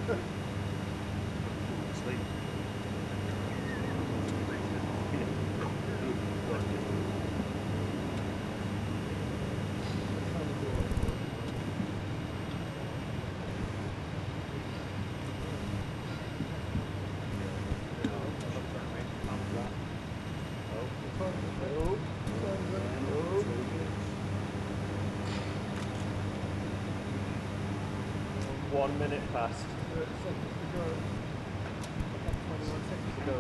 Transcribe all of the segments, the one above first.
Sleep. 1 minute past. 21 seconds to go.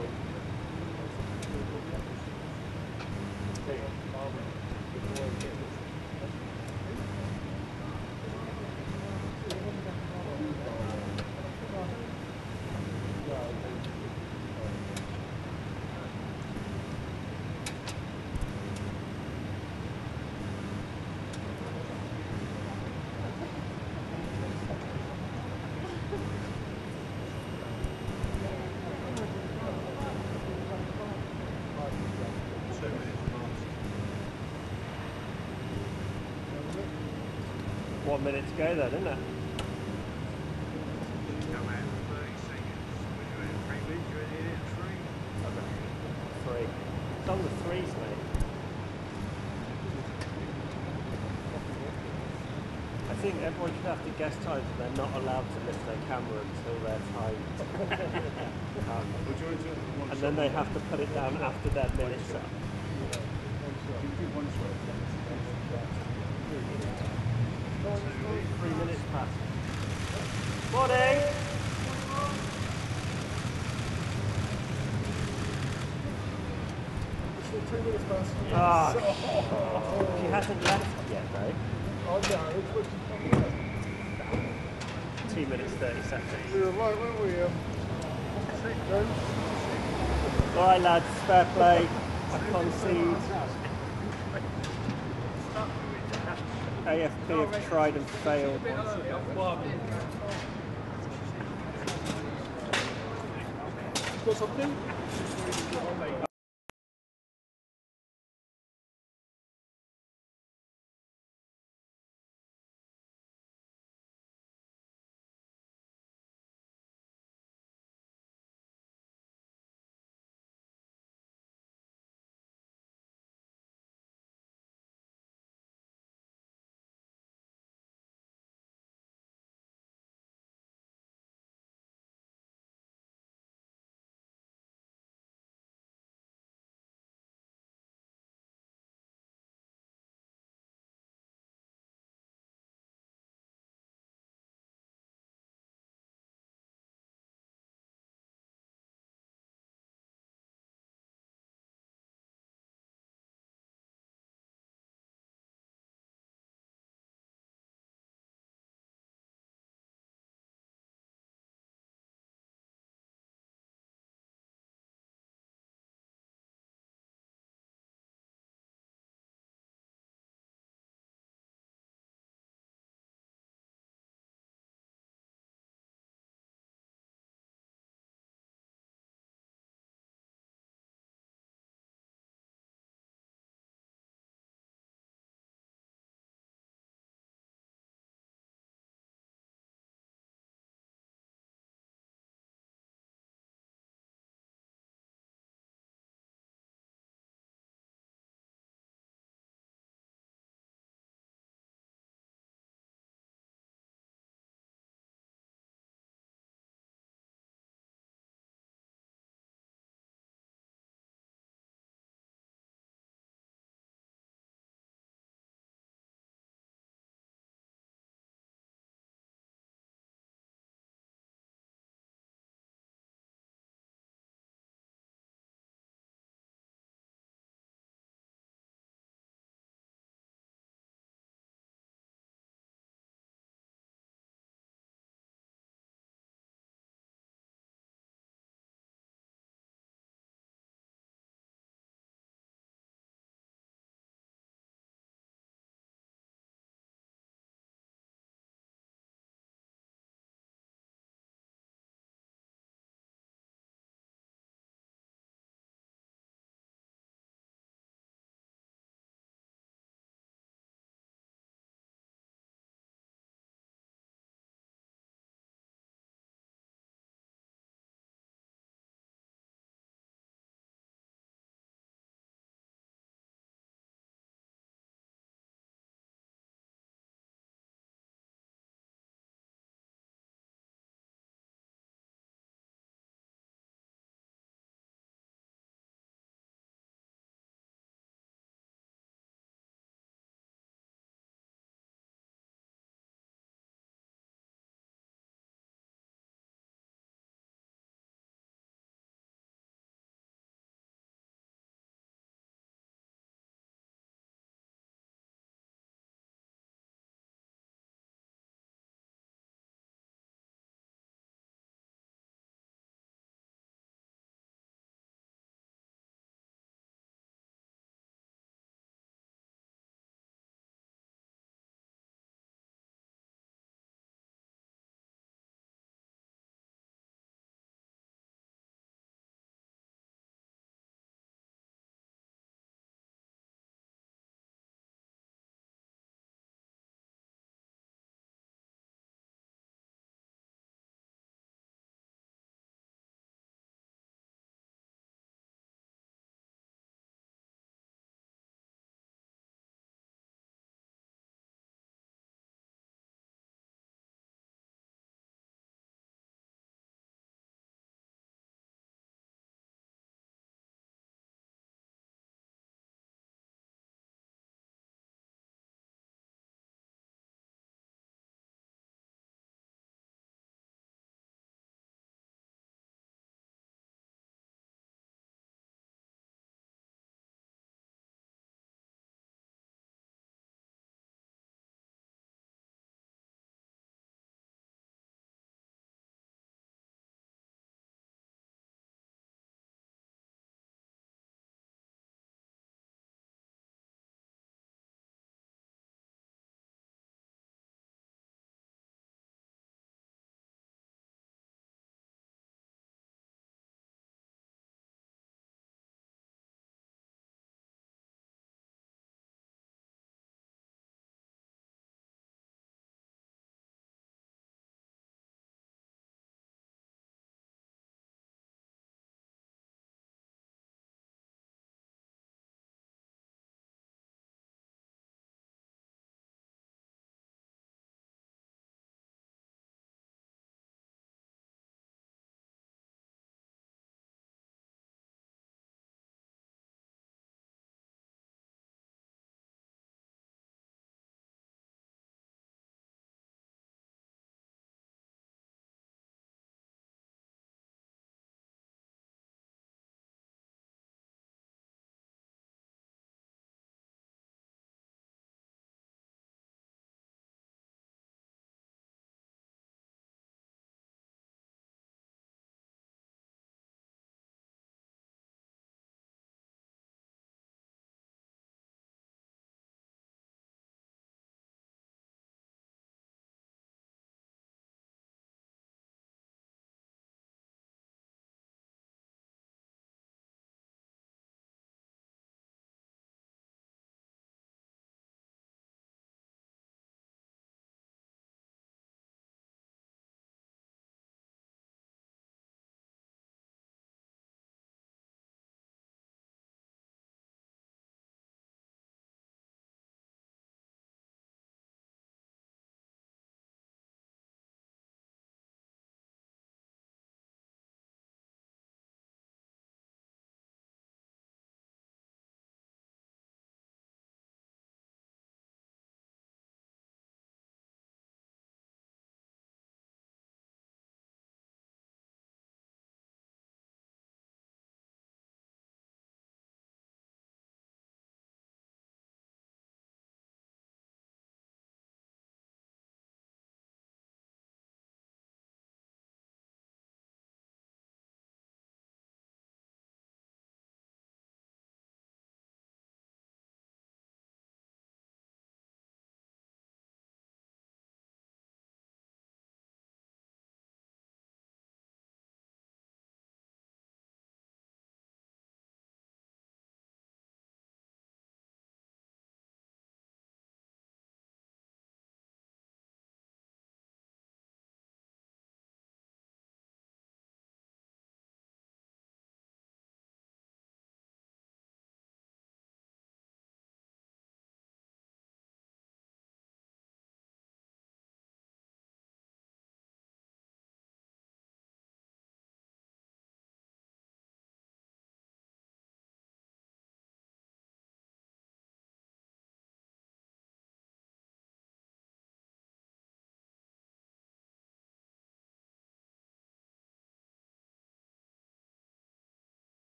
One minute to go then, isn't it? Come out in 30 seconds. When you're in 3 minutes, you're in it at 3. Okay. 3. It's on the 3s, mate. I think everyone should have to guess times, but they're not allowed to lift their camera until they're timed. And then they have to put it down after their minute's up. 3 minutes past. Morning! It's 2 minutes past. Oh, she hasn't left yet, though. Oh, no, it's what she's coming 2 minutes 30 seconds. We were right, weren't we? Alright lads, fair play. I concede. AFP have tried and failed. Got something?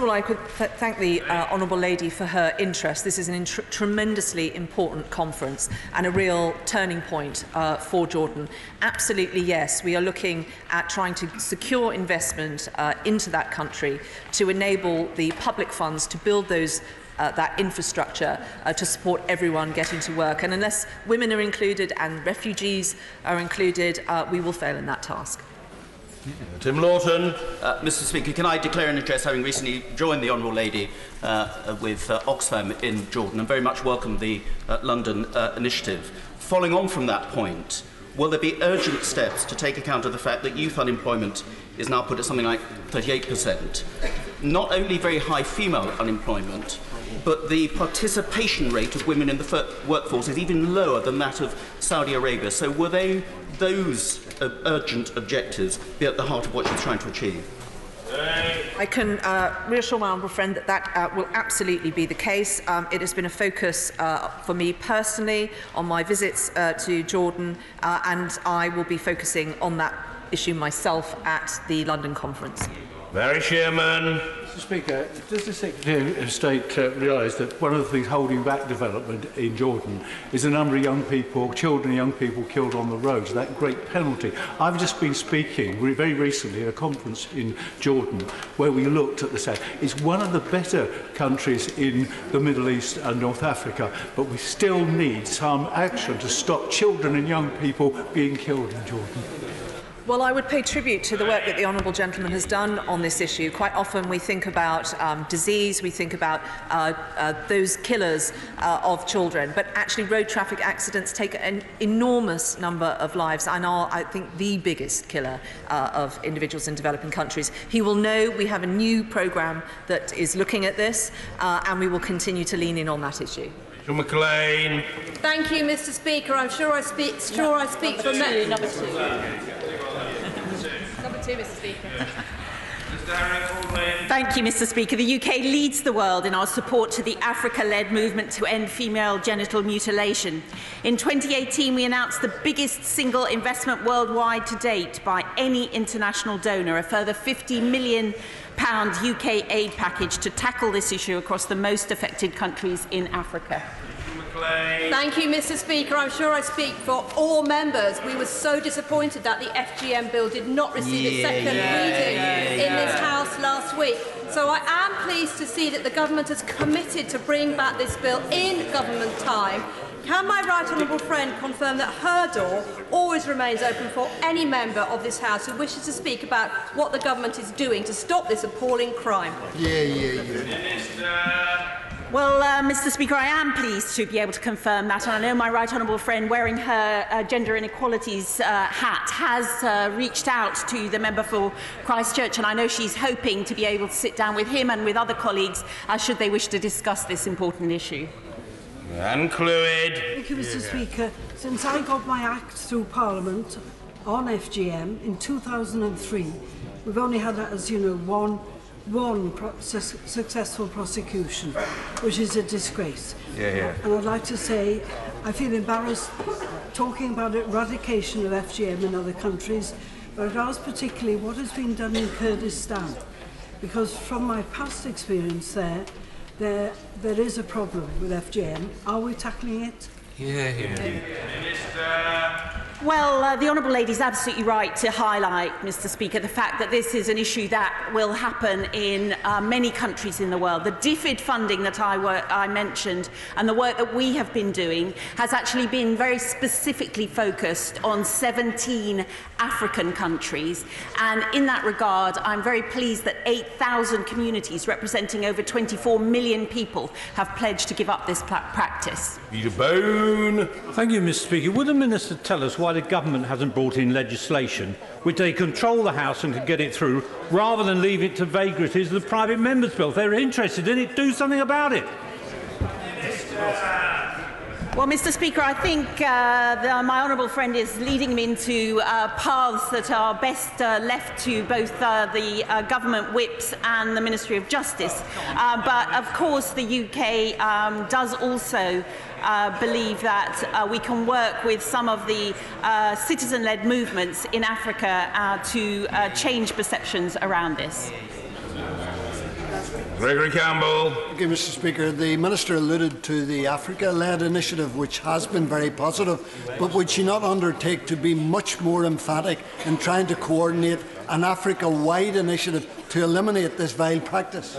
all, I could thank the Honourable Lady for her interest. This is an tremendously important conference and a real turning point for Jordan. Absolutely, yes, we are looking at trying to secure investment into that country to enable the public funds to build those that infrastructure to support everyone getting to work. And unless women are included and refugees are included, we will fail in that task. Tim Lawton. Mr. Speaker, can I declare an interest, having recently joined the Honourable Lady with Oxfam in Jordan, and very much welcome the London initiative. Following on from that point, will there be urgent steps to take account of the fact that youth unemployment is now put at something like 38%? Not only very high female unemployment, but the participation rate of women in the workforce is even lower than that of Saudi Arabia. So will those urgent objectives be at the heart of what she's trying to achieve? I can reassure my honourable friend that that will absolutely be the case. It has been a focus for me personally on my visits to Jordan, and I will be focusing on that issue myself at the London conference. Mary Shearman. Mr. Speaker, does the Secretary of State realise that one of the things holding back development in Jordan is the number of young people, children and young people killed on the roads, that great penalty? I've just been speaking very recently at a conference in Jordan where we looked at the fact it's one of the better countries in the Middle East and North Africa, but we still need some action to stop children and young people being killed in Jordan. Well, I would pay tribute to the work that the Honourable Gentleman has done on this issue. Quite often we think about disease, we think about those killers of children, but actually road traffic accidents take an enormous number of lives and are, I think, the biggest killer of individuals in developing countries. He will know we have a new programme that is looking at this, and we will continue to lean in on that issue. McLean. Thank you, Mr. Speaker. I'm sure I speak for many. Number two, Mr. Speaker. Thank you, Mr. Speaker. The UK leads the world in our support to the Africa-led movement to end female genital mutilation. In 2018, we announced the biggest single investment worldwide to date by any international donor, a further £50 million UK aid package to tackle this issue across the most affected countries in Africa. Thank you, Mr. Speaker. I'm sure I speak for all members. We were so disappointed that the FGM bill did not receive its second reading in this House last week. So I am pleased to see that the government has committed to bring back this bill in government time. Can my right honourable friend confirm that her door always remains open for any member of this House who wishes to speak about what the government is doing to stop this appalling crime? Well, Mr. Speaker, I am pleased to be able to confirm that, and I know my right honourable friend wearing her gender inequalities hat has reached out to the member for Christchurch, and I know she's hoping to be able to sit down with him and with other colleagues should they wish to discuss this important issue. Anne Clwyd. Thank you, Mr. Speaker. Since I got my act through Parliament on FGM in 2003, we've only had, as you know, one successful prosecution, which is a disgrace. And I'd like to say I feel embarrassed talking about eradication of FGM in other countries, but it was particularly what has been done in Kurdistan, because from my past experience there is a problem with FGM. Are we tackling it? Well, the Honourable Lady is absolutely right to highlight, Mr. Speaker, the fact that this is an issue that will happen in many countries in the world. The DFID funding that I mentioned and the work that we have been doing has actually been very specifically focused on 17 African countries. And in that regard, I'm very pleased that 8,000 communities representing over 24 million people have pledged to give up this practice. Peter Bone. Thank you, Mr. Speaker. Would the Minister tell us why the government hasn't brought in legislation which they control the House and can get it through, rather than leave it to vagaries of the private members' bill? If they're interested in it, do something about it. Well, Mr. Speaker, I think my honourable friend is leading me into paths that are best left to both the government whips and the Ministry of Justice. But of course, the UK does also believe that we can work with some of the citizen-led movements in Africa to change perceptions around this. Gregory Campbell. Thank you, Mr. Speaker. The Minister alluded to the Africa-led initiative, which has been very positive, but would she not undertake to be much more emphatic in trying to coordinate an Africa-wide initiative to eliminate this vile practice?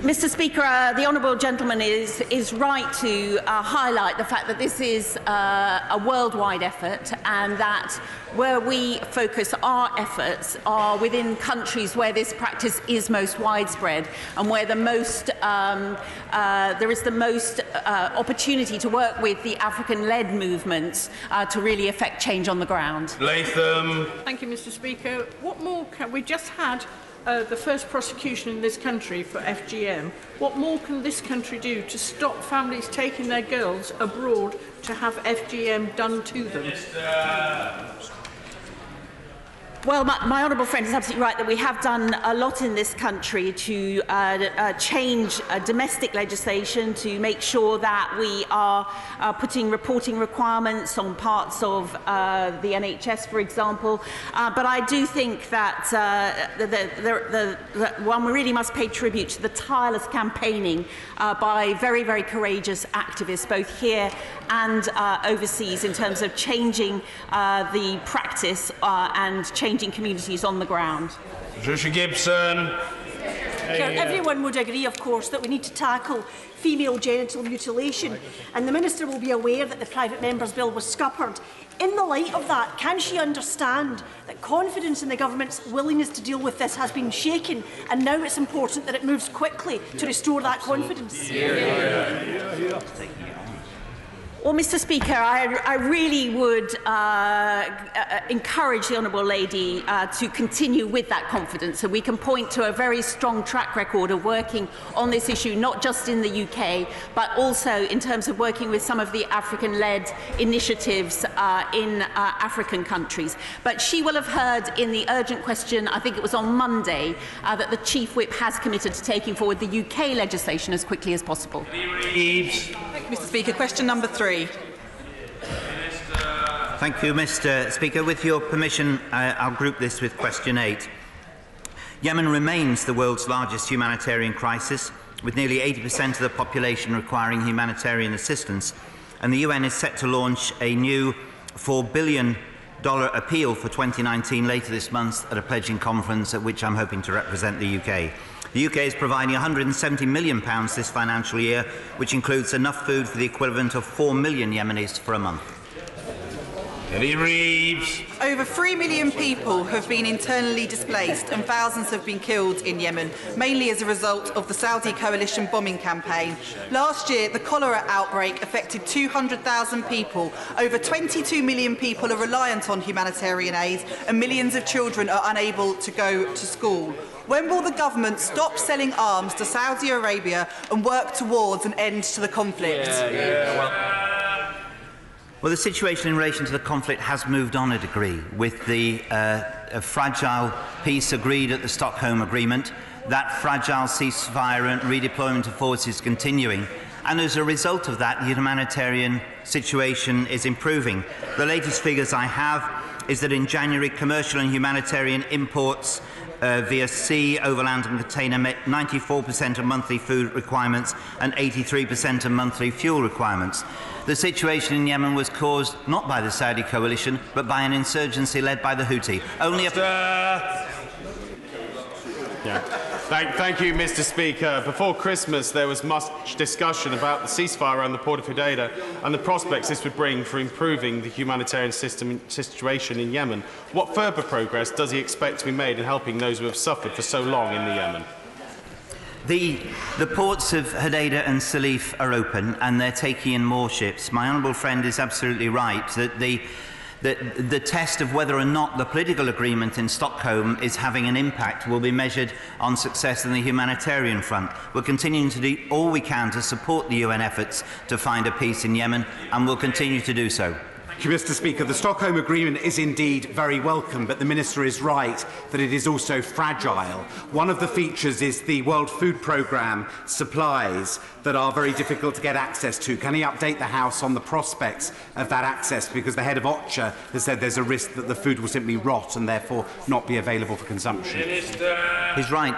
Mr. Speaker, the honourable gentleman is right to highlight the fact that this is a worldwide effort, and that where we focus our efforts are within countries where this practice is most widespread and where the most, there is the most opportunity to work with the African-led movements to really affect change on the ground. Latham. Thank you, Mr. Speaker. What more can we just had the first prosecution in this country for FGM. What more can this country do to stop families taking their girls abroad to have FGM done to them? Well, my honourable friend is absolutely right that we have done a lot in this country to change domestic legislation to make sure that we are putting reporting requirements on parts of the NHS, for example. But I do think that one really must pay tribute to the tireless campaigning by very, very courageous activists, both here and overseas, in terms of changing the practice and changing communities on the ground. Patricia Gibson. Everyone would agree, of course, that we need to tackle female genital mutilation, and the Minister will be aware that the Private Member's Bill was scuppered. In the light of that, can she understand that confidence in the Government's willingness to deal with this has been shaken, and now it's important that it moves quickly to restore that confidence? Well, Mr. Speaker, I really would encourage the Honourable Lady to continue with that confidence, and we can point to a very strong track record of working on this issue, not just in the UK, but also in terms of working with some of the African-led initiatives in African countries. But she will have heard in the urgent question, I think it was on Monday, that the Chief Whip has committed to taking forward the UK legislation as quickly as possible. Thank you, Mr. Speaker. Question number 3. Thank you, Mr. Speaker. With your permission, I'll group this with question 8. Yemen remains the world's largest humanitarian crisis, with nearly 80% of the population requiring humanitarian assistance, and the UN is set to launch a new $4 billion appeal for 2019 later this month at a pledging conference at which I'm hoping to represent the UK. The UK is providing £170 million this financial year, which includes enough food for the equivalent of 4 million Yemenis for a month. Eddie Reeves. Over 3 million people have been internally displaced and thousands have been killed in Yemen, mainly as a result of the Saudi coalition bombing campaign. Last year, the cholera outbreak affected 200,000 people. Over 22 million people are reliant on humanitarian aid, and millions of children are unable to go to school. When will the government stop selling arms to Saudi Arabia and work towards an end to the conflict? Well, the situation in relation to the conflict has moved on a degree, with the fragile peace agreed at the Stockholm Agreement, that fragile ceasefire and redeployment of forces continuing, and as a result of that, the humanitarian situation is improving. The latest figures I have is that in January, commercial and humanitarian imports via sea, overland and container met 94% of monthly food requirements and 83% of monthly fuel requirements. The situation in Yemen was caused not by the Saudi coalition, but by an insurgency led by the Houthi. Only Thank you, Mr. Speaker. Before Christmas, there was much discussion about the ceasefire around the Port of Hodeidah and the prospects this would bring for improving the humanitarian situation in Yemen. What further progress does he expect to be made in helping those who have suffered for so long in the Yemen? The ports of Hodeidah and Salif are open, and they're taking in more ships. My honourable friend is absolutely right that the test of whether or not the political agreement in Stockholm is having an impact will be measured on success on the humanitarian front. We're continuing to do all we can to support the UN efforts to find a peace in Yemen, and we'll continue to do so. Thank you, Mr. Speaker. The Stockholm Agreement is indeed very welcome, but the Minister is right that it is also fragile. One of the features is the World Food Programme supplies that are very difficult to get access to. Can he update the House on the prospects of that access? Because the head of OCHA has said there's a risk that the food will simply rot and therefore not be available for consumption. Minister. He's right.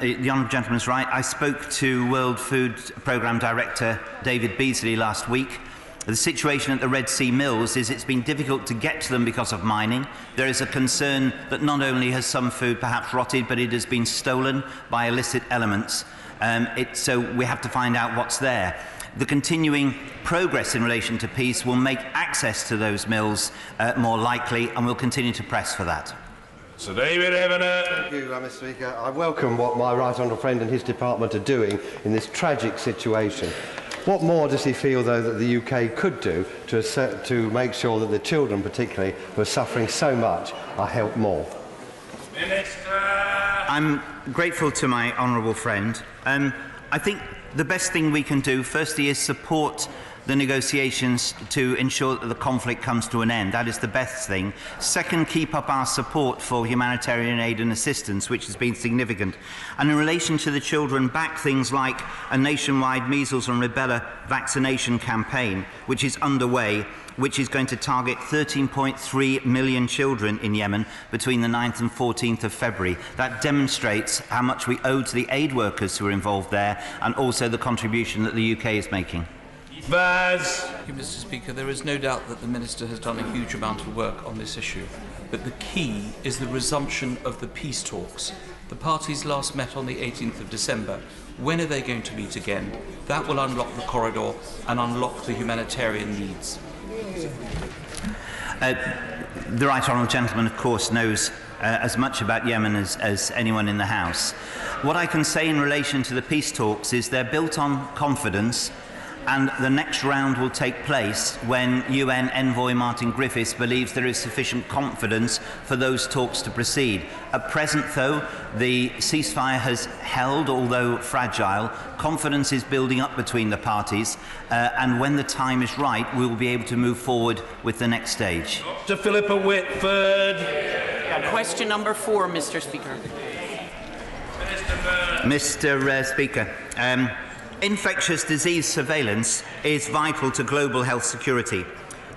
The honourable gentleman's right. I spoke to World Food Programme Director David Beasley last week. The situation at the Red Sea mills is it's been difficult to get to them because of mining. There is a concern that not only has some food perhaps rotted, but it has been stolen by illicit elements. So we have to find out what's there. The continuing progress in relation to peace will make access to those mills more likely, and we'll continue to press for that. Sir David Evener. Thank you, Mr. Speaker. I welcome what my right honourable friend and his department are doing in this tragic situation. What more does he feel, though, that the UK could do to make sure that the children, particularly, who are suffering so much, are helped more? Minister. I'm grateful to my honourable friend. I think the best thing we can do, firstly, is support the negotiations to ensure that the conflict comes to an end. That is the best thing. Second, keep up our support for humanitarian aid and assistance, which has been significant. And in relation to the children, back things like a nationwide measles and rubella vaccination campaign, which is underway, which is going to target 13.3 million children in Yemen between the 9th and 14th of February. That demonstrates how much we owe to the aid workers who are involved there, and also the contribution that the UK is making. Thank you, Mr. Speaker. There is no doubt that the Minister has done a huge amount of work on this issue, but the key is the resumption of the peace talks. The parties last met on the 18th of December. When are they going to meet again? That will unlock the corridor and unlock the humanitarian needs. The right honourable gentleman, of course, knows as much about Yemen as anyone in the House. What I can say in relation to the peace talks is they're built on confidence, and the next round will take place when UN envoy Martin Griffiths believes there is sufficient confidence for those talks to proceed. At present, though, the ceasefire has held, although fragile. Confidence is building up between the parties, and when the time is right, we will be able to move forward with the next stage. Dr. Philippa Whitford. Question number 4, Mr. Speaker. Mr. Speaker, infectious disease surveillance is vital to global health security.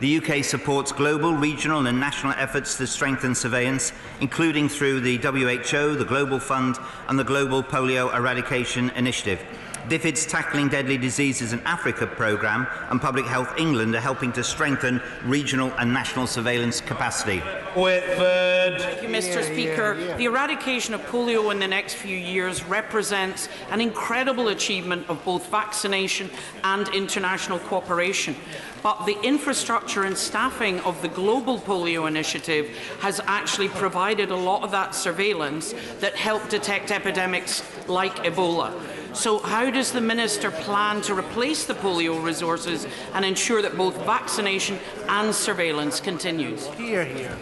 The UK supports global, regional and national efforts to strengthen surveillance, including through the WHO, the Global Fund and the Global Polio Eradication Initiative. DFID's Tackling Deadly Diseases in Africa programme and Public Health England are helping to strengthen regional and national surveillance capacity. Whitford. Thank you, Mr. Speaker. The eradication of polio in the next few years represents an incredible achievement of both vaccination and international cooperation. But the infrastructure and staffing of the Global Polio Initiative has actually provided a lot of that surveillance that helped detect epidemics like Ebola. So how does the Minister plan to replace the polio resources and ensure that both vaccination and surveillance continues? Here, here.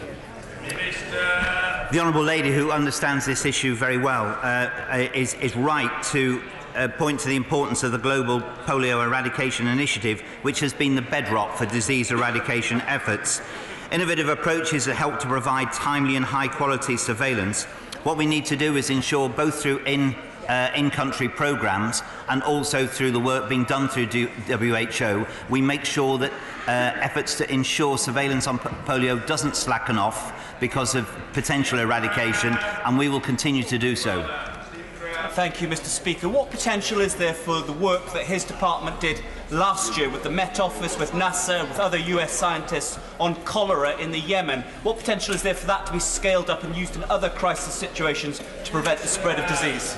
The Honourable Lady, who understands this issue very well, is right to point to the importance of the Global Polio Eradication Initiative, which has been the bedrock for disease eradication efforts. Innovative approaches that help to provide timely and high-quality surveillance. What we need to do is ensure, both through in-country programmes and also through the work being done through WHO, we make sure that efforts to ensure surveillance on polio doesn't slacken off because of potential eradication, and we will continue to do so. Thank you, Mr. Speaker. What potential is there for the work that his department did last year with the Met Office, with NASA, with other US scientists on cholera in the Yemen? What potential is there for that to be scaled up and used in other crisis situations to prevent the spread of disease?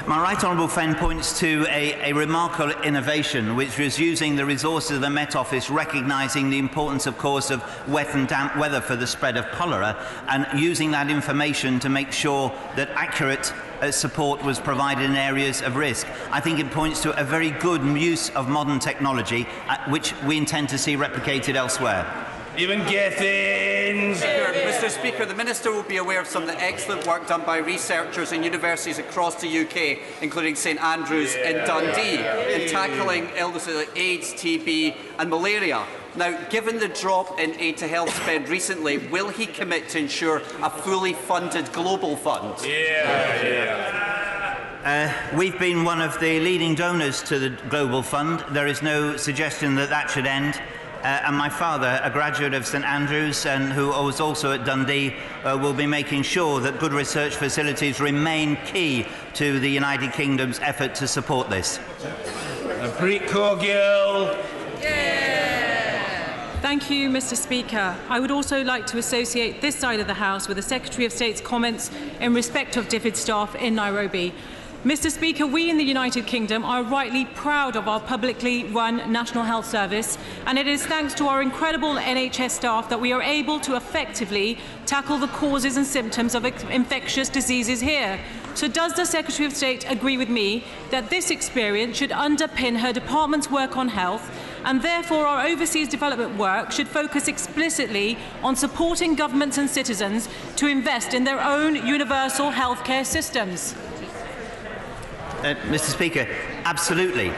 My right honourable friend points to a remarkable innovation, which was using the resources of the Met Office, recognising the importance, of course, of wet and damp weather for the spread of cholera, and using that information to make sure that accurate support was provided in areas of risk. I think it points to a very good use of modern technology, which we intend to see replicated elsewhere. Stephen Gethins. Mr. Speaker, the Minister will be aware of some of the excellent work done by researchers in universities across the UK, including St Andrews in Dundee, in tackling illnesses like AIDS, TB and malaria. Now, given the drop in aid to health spend recently, will he commit to ensure a fully funded global fund? We've been one of the leading donors to the Global Fund. There is no suggestion that that should end. And my father, a graduate of St Andrews and who was also at Dundee, will be making sure that good research facilities remain key to the United Kingdom's effort to support this. Preet Corgill. Thank you, Mr. Speaker. I would also like to associate this side of the House with the Secretary of State's comments in respect of DFID staff in Nairobi. Mr. Speaker, we in the United Kingdom are rightly proud of our publicly run National Health Service, and it is thanks to our incredible NHS staff that we are able to effectively tackle the causes and symptoms of infectious diseases here. So does the Secretary of State agree with me that this experience should underpin her department's work on health, and therefore our overseas development work should focus explicitly on supporting governments and citizens to invest in their own universal healthcare systems? Mr. Speaker, absolutely.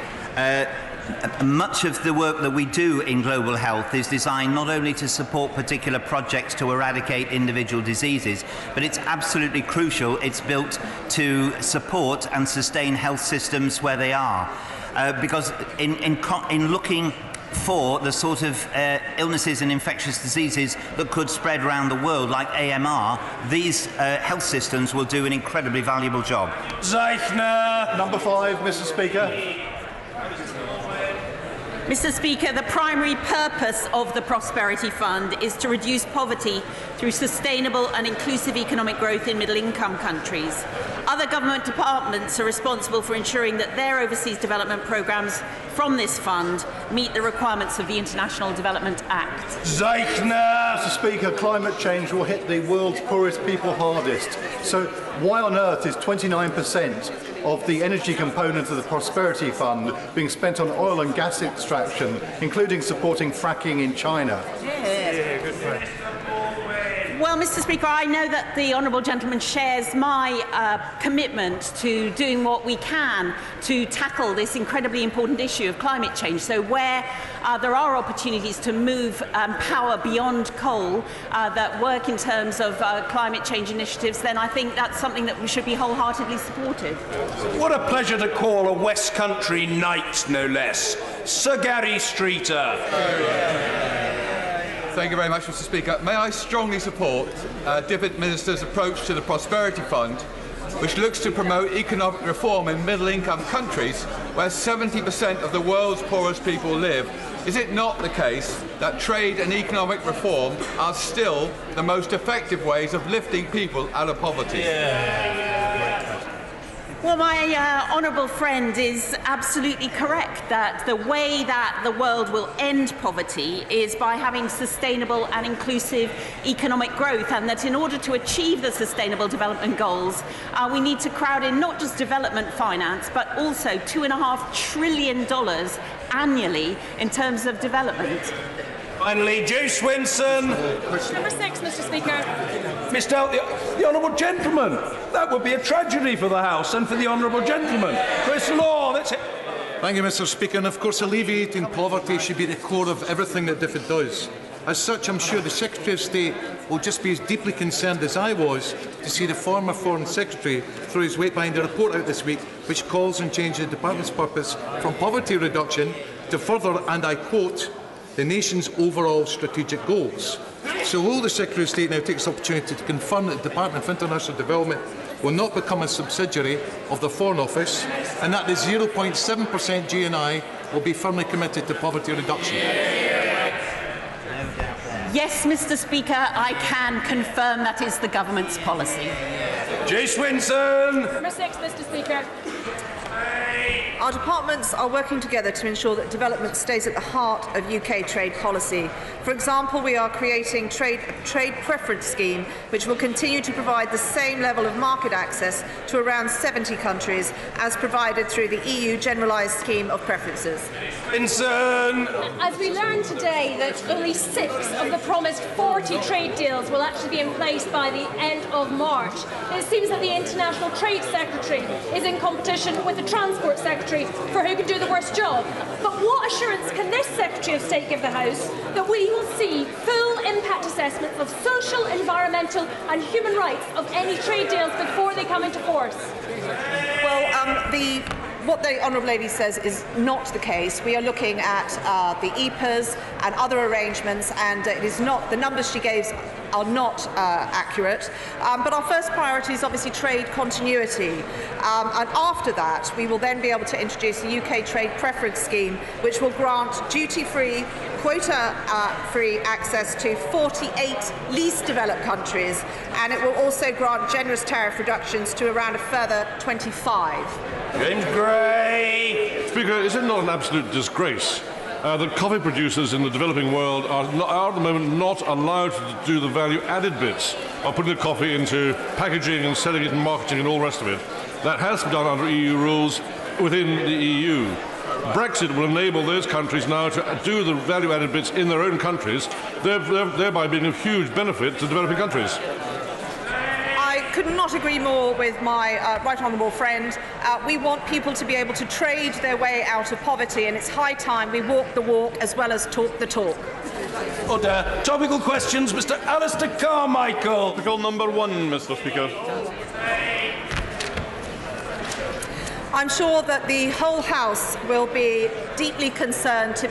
Much of the work that we do in global health is designed not only to support particular projects to eradicate individual diseases, but it's absolutely crucial it's built to support and sustain health systems where they are. Because in looking for the sort of illnesses and infectious diseases that could spread around the world, like AMR, these health systems will do an incredibly valuable job. Zeichner. Number 5, Mr. Speaker. Mr. Speaker, the primary purpose of the Prosperity Fund is to reduce poverty through sustainable and inclusive economic growth in middle-income countries. Other government departments are responsible for ensuring that their overseas development programmes from this fund meet the requirements of the International Development Act. Zeichner. Mr. Speaker, climate change will hit the world's poorest people hardest. So why on earth is 29% of the energy component of the Prosperity Fund being spent on oil and gas extraction, including supporting fracking in China? Good point. Well, Mr. Speaker, I know that the honourable gentleman shares my commitment to doing what we can to tackle this incredibly important issue of climate change. So where there are opportunities to move power beyond coal that work in terms of climate change initiatives, then I think that's something that we should be wholeheartedly supported. What a pleasure to call a West Country knight, no less, Sir Gary Streeter. Thank you very much, Mr. Speaker. May I strongly support DFID Minister's approach to the Prosperity Fund, which looks to promote economic reform in middle-income countries where 70% of the world's poorest people live. Is it not the case that trade and economic reform are still the most effective ways of lifting people out of poverty? Well, my honourable friend is absolutely correct that the way that the world will end poverty is by having sustainable and inclusive economic growth, and that in order to achieve the Sustainable Development Goals, we need to crowd in not just development finance, but also $2.5 trillion annually in terms of development. Finally, Joe Swinson. Number 6, Mr. Speaker. Missed out the honourable gentleman. That would be a tragedy for the House and for the honourable gentleman. Chris Law, that's it. Thank you, Mr. Speaker. And of course, alleviating poverty should be the core of everything that DFID does. As such, I'm sure the Secretary of State will just be as deeply concerned as I was to see the former Foreign Secretary throw his weight behind a report out this week which calls on changing the Department's purpose from poverty reduction to further, and I quote, the nation's overall strategic goals. So will the Secretary of State now take this opportunity to confirm that the Department for International Development will not become a subsidiary of the Foreign Office, and that the 0.7% GNI will be firmly committed to poverty reduction? Yes, Mr. Speaker, I can confirm that is the government's policy. Jay Swinson. Number 6, Mr. Speaker. Our departments are working together to ensure that development stays at the heart of UK trade policy. For example, we are creating a trade preference scheme which will continue to provide the same level of market access to around 70 countries as provided through the EU Generalised Scheme of Preferences. Vincent! As we learned today that only 6 of the promised 40 trade deals will actually be in place by the end of March. It seems that the International Trade Secretary is in competition with the Transport Secretary for who can do the worst job. But what assurance can this Secretary of State give the House that we will see full impact assessments of social, environmental and human rights of any trade deals before they come into force? Well, what the Honourable Lady says is not the case. We are looking at the EPAs and other arrangements, and it is not, the numbers she gave are not accurate. But our first priority is obviously trade continuity. And after that, we will then be able to introduce the UK Trade Preference Scheme, which will grant duty-free, quota-free access to 48 least developed countries, and it will also grant generous tariff reductions to around a further 25. James Gray! Speaker, is it not an absolute disgrace that coffee producers in the developing world are at the moment not allowed to do the value-added bits of putting the coffee into packaging and selling it and marketing and all the rest of it? That has to be done under EU rules within the EU. Brexit will enable those countries now to do the value-added bits in their own countries, thereby being of huge benefit to developing countries. I could not agree more with my right honourable friend. We want people to be able to trade their way out of poverty, and it's high time we walk the walk as well as talk the talk. Order. Topical questions, Mr. Alistair Carmichael. Topical number 1, Mr. Speaker. I'm sure that the whole House will be deeply concerned to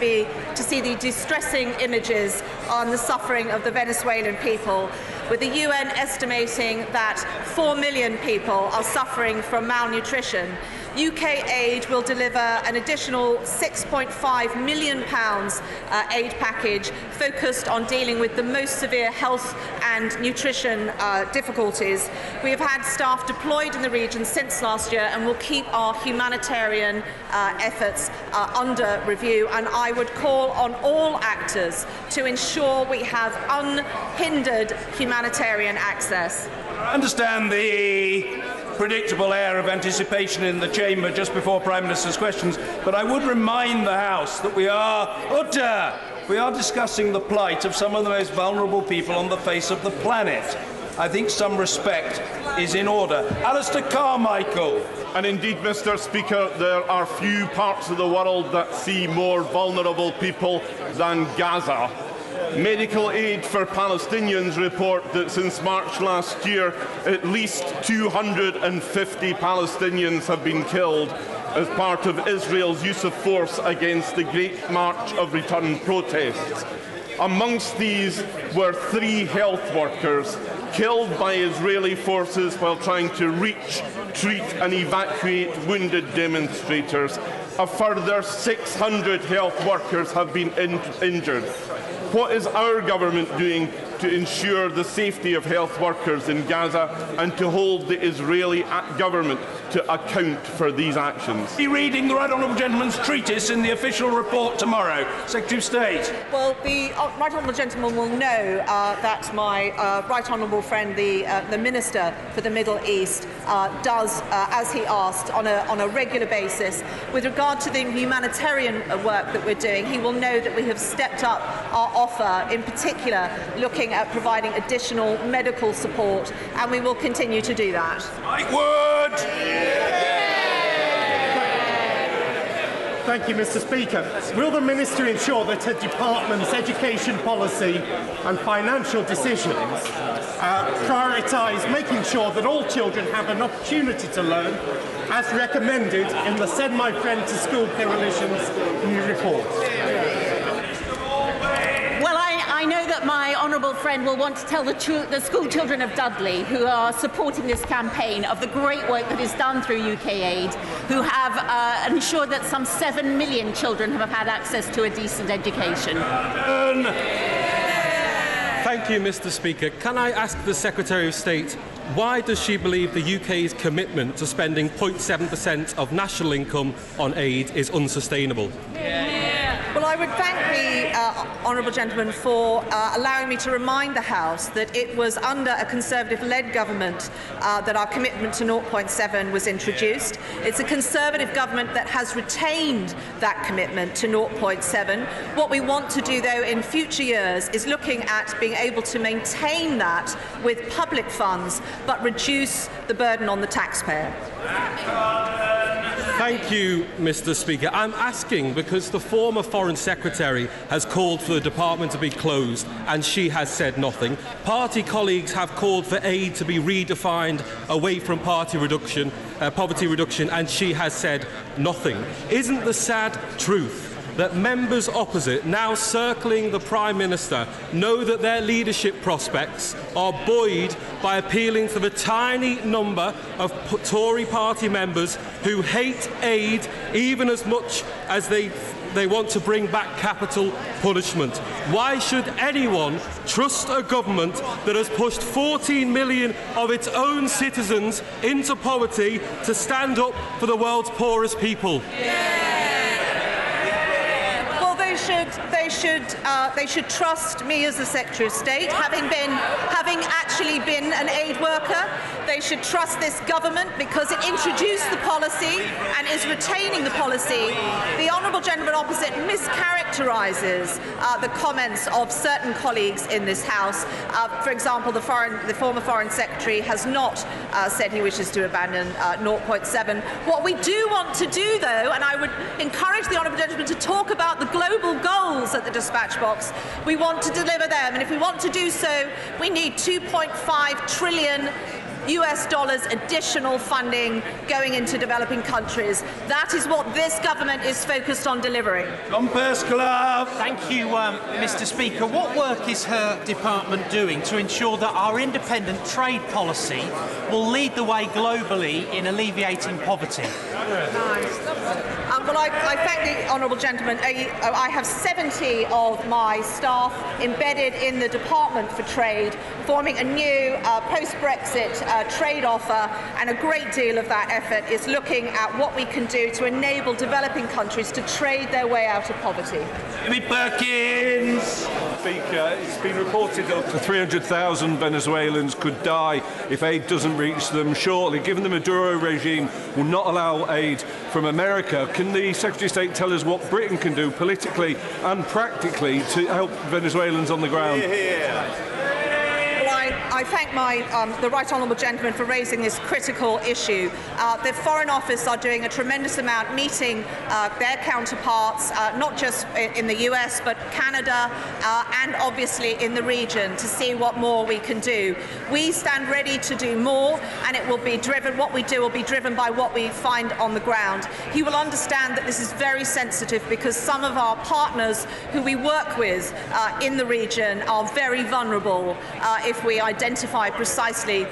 see the distressing images on the suffering of the Venezuelan people, with the UN estimating that 4 million people are suffering from malnutrition. UK aid will deliver an additional £6.5 million aid package focused on dealing with the most severe health and nutrition difficulties. We have had staff deployed in the region since last year and will keep our humanitarian efforts under review, and I would call on all actors to ensure we have unhindered humanitarian access. I understand the predictable air of anticipation in the chamber just before Prime Minister's questions, but I would remind the House that we are discussing the plight of some of the most vulnerable people on the face of the planet. I think some respect is in order. Alistair Carmichael. And indeed, Mr. Speaker, there are few parts of the world that see more vulnerable people than Gaza. Medical Aid for Palestinians report that since March last year, at least 250 Palestinians have been killed as part of Israel's use of force against the Great March of Return protests. Amongst these were 3 health workers killed by Israeli forces while trying to reach, treat and evacuate wounded demonstrators. A further 600 health workers have been injured. What is our government doing to ensure the safety of health workers in Gaza and to hold the Israeli government to account for these actions? Be reading the Right Honourable Gentleman's treatise in the official report tomorrow. Secretary of State. Well, the Right Honourable Gentleman will know that my Right Honourable friend, the Minister for the Middle East, does, as he asked, on a regular basis. With regard to the humanitarian work that we're doing, he will know that we have stepped up our offer, in particular looking at providing additional medical support, and we will continue to do that. Thank you, Mr. Speaker. Will the Minister ensure that her department's education policy and financial decisions prioritise making sure that all children have an opportunity to learn, as recommended in the Send My Friend to School Coalition's new report? Well, I know that my honourable friend will want to tell the school children of Dudley, who are supporting this campaign, of the great work that is done through UK Aid, who have ensured that some 7 million children have had access to a decent education. Thank you, Mr. Speaker. Can I ask the Secretary of State why does she believe the UK's commitment to spending 0.7% of national income on aid is unsustainable? Well, I would thank the honourable gentleman for allowing me to remind the House that it was under a Conservative-led government that our commitment to 0.7 was introduced. It's a Conservative government that has retained that commitment to 0.7. What we want to do, though, in future years is looking at being able to maintain that with public funds, but reduce the burden on the taxpayer. Thank you, Mr. Speaker. I'm asking because the former Foreign Secretary has called for the department to be closed and she has said nothing. Party colleagues have called for aid to be redefined away from poverty reduction, and she has said nothing. Isn't the sad truth that members opposite, now circling the Prime Minister, know that their leadership prospects are buoyed by appealing to the tiny number of Tory party members who hate aid even as much as they want to bring back capital punishment? Why should anyone trust a government that has pushed 14 million of its own citizens into poverty to stand up for the world's poorest people? They should trust me as the Secretary of State, having actually been an aid worker. They should trust this government because it introduced the policy and is retaining the policy. The honourable gentleman opposite mischaracterises the comments of certain colleagues in this House. For example, the former Foreign Secretary has not said he wishes to abandon 0.7. What we do want to do, though, and I would encourage the honourable gentleman to talk about the global goals at the dispatch box. We want to deliver them, and if we want to do so, we need $2.5 trillion additional funding going into developing countries. That is what this government is focused on delivering. Thank you, Mr. Speaker. What work is her department doing to ensure that our independent trade policy will lead the way globally in alleviating poverty? Well, I thank the honourable gentleman. I have 70 of my staff embedded in the Department for Trade, forming a new post-Brexit trade offer, and a great deal of that effort is looking at what we can do to enable developing countries to trade their way out of poverty. Perkins! Speaker, it's been reported that up to 300,000 Venezuelans could die if aid doesn't reach them shortly. Given the Maduro regime will not allow aid from America, can the Secretary of State tell us what Britain can do politically and practically to help Venezuelans on the ground? I thank the Right Honourable Gentleman for raising this critical issue. The Foreign Office are doing a tremendous amount, meeting their counterparts, not just in the US, but Canada, and obviously in the region, to see what more we can do. We stand ready to do more, and it will be driven, what we do will be driven by what we find on the ground. He will understand that this is very sensitive because some of our partners who we work with in the region are very vulnerable if we identify precisely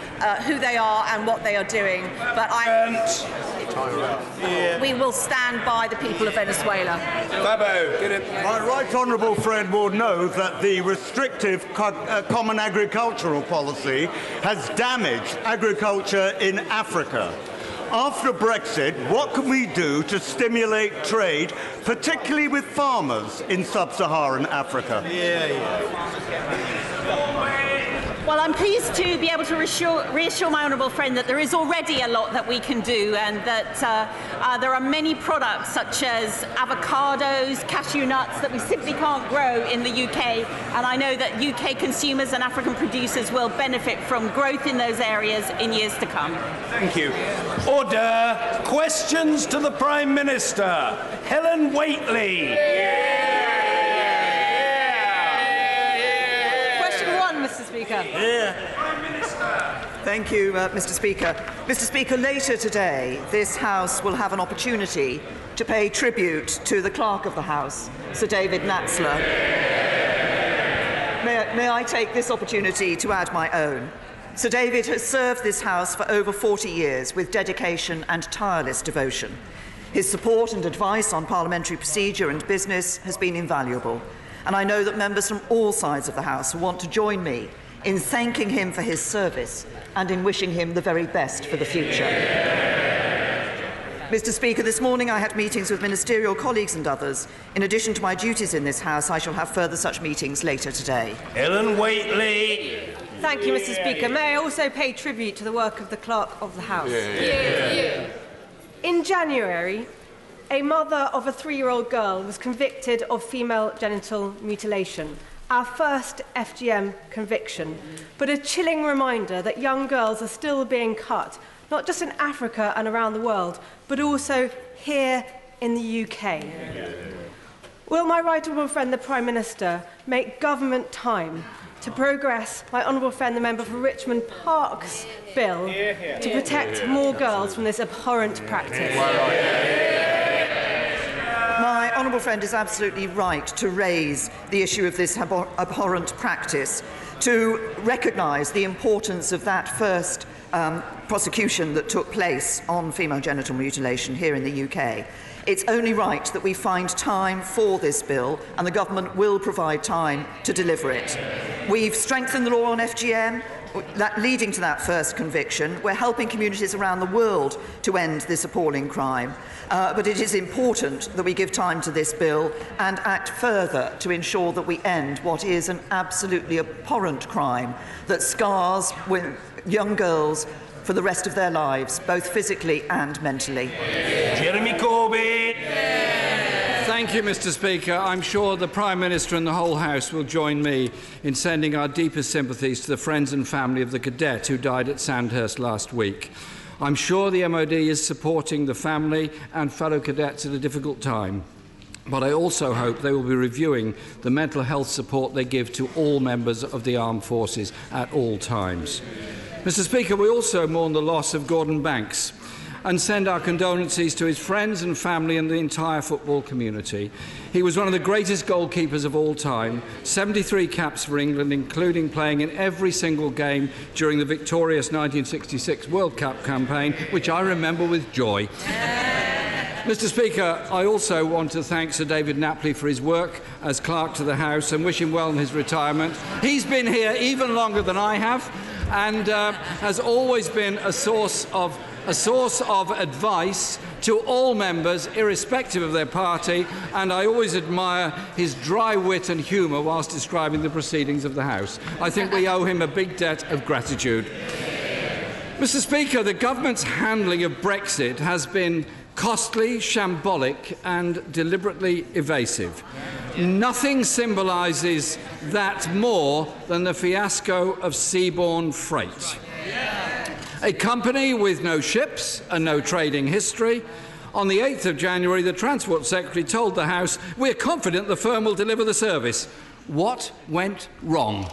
who they are and what they are doing. But we will stand by the people of Venezuela. My right honourable friend will know that the restrictive common agricultural policy has damaged agriculture in Africa. After Brexit, what can we do to stimulate trade, particularly with farmers in sub-Saharan Africa? Well, I'm pleased to be able to reassure my honourable friend that there is already a lot that we can do, and that there are many products such as avocados, cashew nuts that we simply can't grow in the UK, and I know that UK consumers and African producers will benefit from growth in those areas in years to come. Thank you. Order. Questions to the Prime Minister. Helen Whately. Mr. Speaker. Thank you, Mr. Speaker. Mr. Speaker, later today, this House will have an opportunity to pay tribute to the Clerk of the House, Sir David Natzler. May I take this opportunity to add my own? Sir David has served this House for over 40 years with dedication and tireless devotion. His support and advice on parliamentary procedure and business has been invaluable, and I know that members from all sides of the House want to join me in thanking him for his service and in wishing him the very best for the future. Mr. Speaker, this morning I had meetings with ministerial colleagues and others. In addition to my duties in this House, I shall have further such meetings later today. Ellen Whately. Thank you, Mr. Speaker. May I also pay tribute to the work of the Clerk of the House? In January, a mother of a 3-year-old girl was convicted of female genital mutilation, our first FGM conviction, but a chilling reminder that young girls are still being cut, not just in Africa and around the world, but also here in the UK. Will my right honourable friend, the Prime Minister, make government time to progress my honourable friend, the member for Richmond Park's bill to protect more girls from this abhorrent practice? My honourable friend is absolutely right to raise the issue of this abhorrent practice, to recognise the importance of that first prosecution that took place on female genital mutilation here in the UK. It's only right that we find time for this bill, and the government will provide time to deliver it. We've strengthened the law on FGM, leading to that first conviction. We're helping communities around the world to end this appalling crime. But it is important that we give time to this bill and act further to ensure that we end what is an absolutely abhorrent crime that scars young girls for the rest of their lives, both physically and mentally. Jeremy Corbyn. Thank you, Mr. Speaker. I'm sure the Prime Minister and the whole House will join me in sending our deepest sympathies to the friends and family of the cadet who died at Sandhurst last week. I'm sure the MOD is supporting the family and fellow cadets at a difficult time, but I also hope they will be reviewing the mental health support they give to all members of the armed forces at all times. Mr. Speaker, we also mourn the loss of Gordon Banks and send our condolences to his friends and family and the entire football community. He was one of the greatest goalkeepers of all time, 73 caps for England, including playing in every single game during the victorious 1966 World Cup campaign, which I remember with joy. Mr. Speaker, I also want to thank Sir David Napley for his work as Clerk to the House and wish him well in his retirement. He's been here even longer than I have and has always been a source of advice to all members, irrespective of their party, and I always admire his dry wit and humour whilst describing the proceedings of the House. I think we owe him a big debt of gratitude. Mr. Speaker, the government's handling of Brexit has been costly, shambolic and deliberately evasive. Nothing symbolises that more than the fiasco of seaborne freight. A company with no ships and no trading history. On the 8th of January, the Transport Secretary told the House, "We're confident the firm will deliver the service." What went wrong?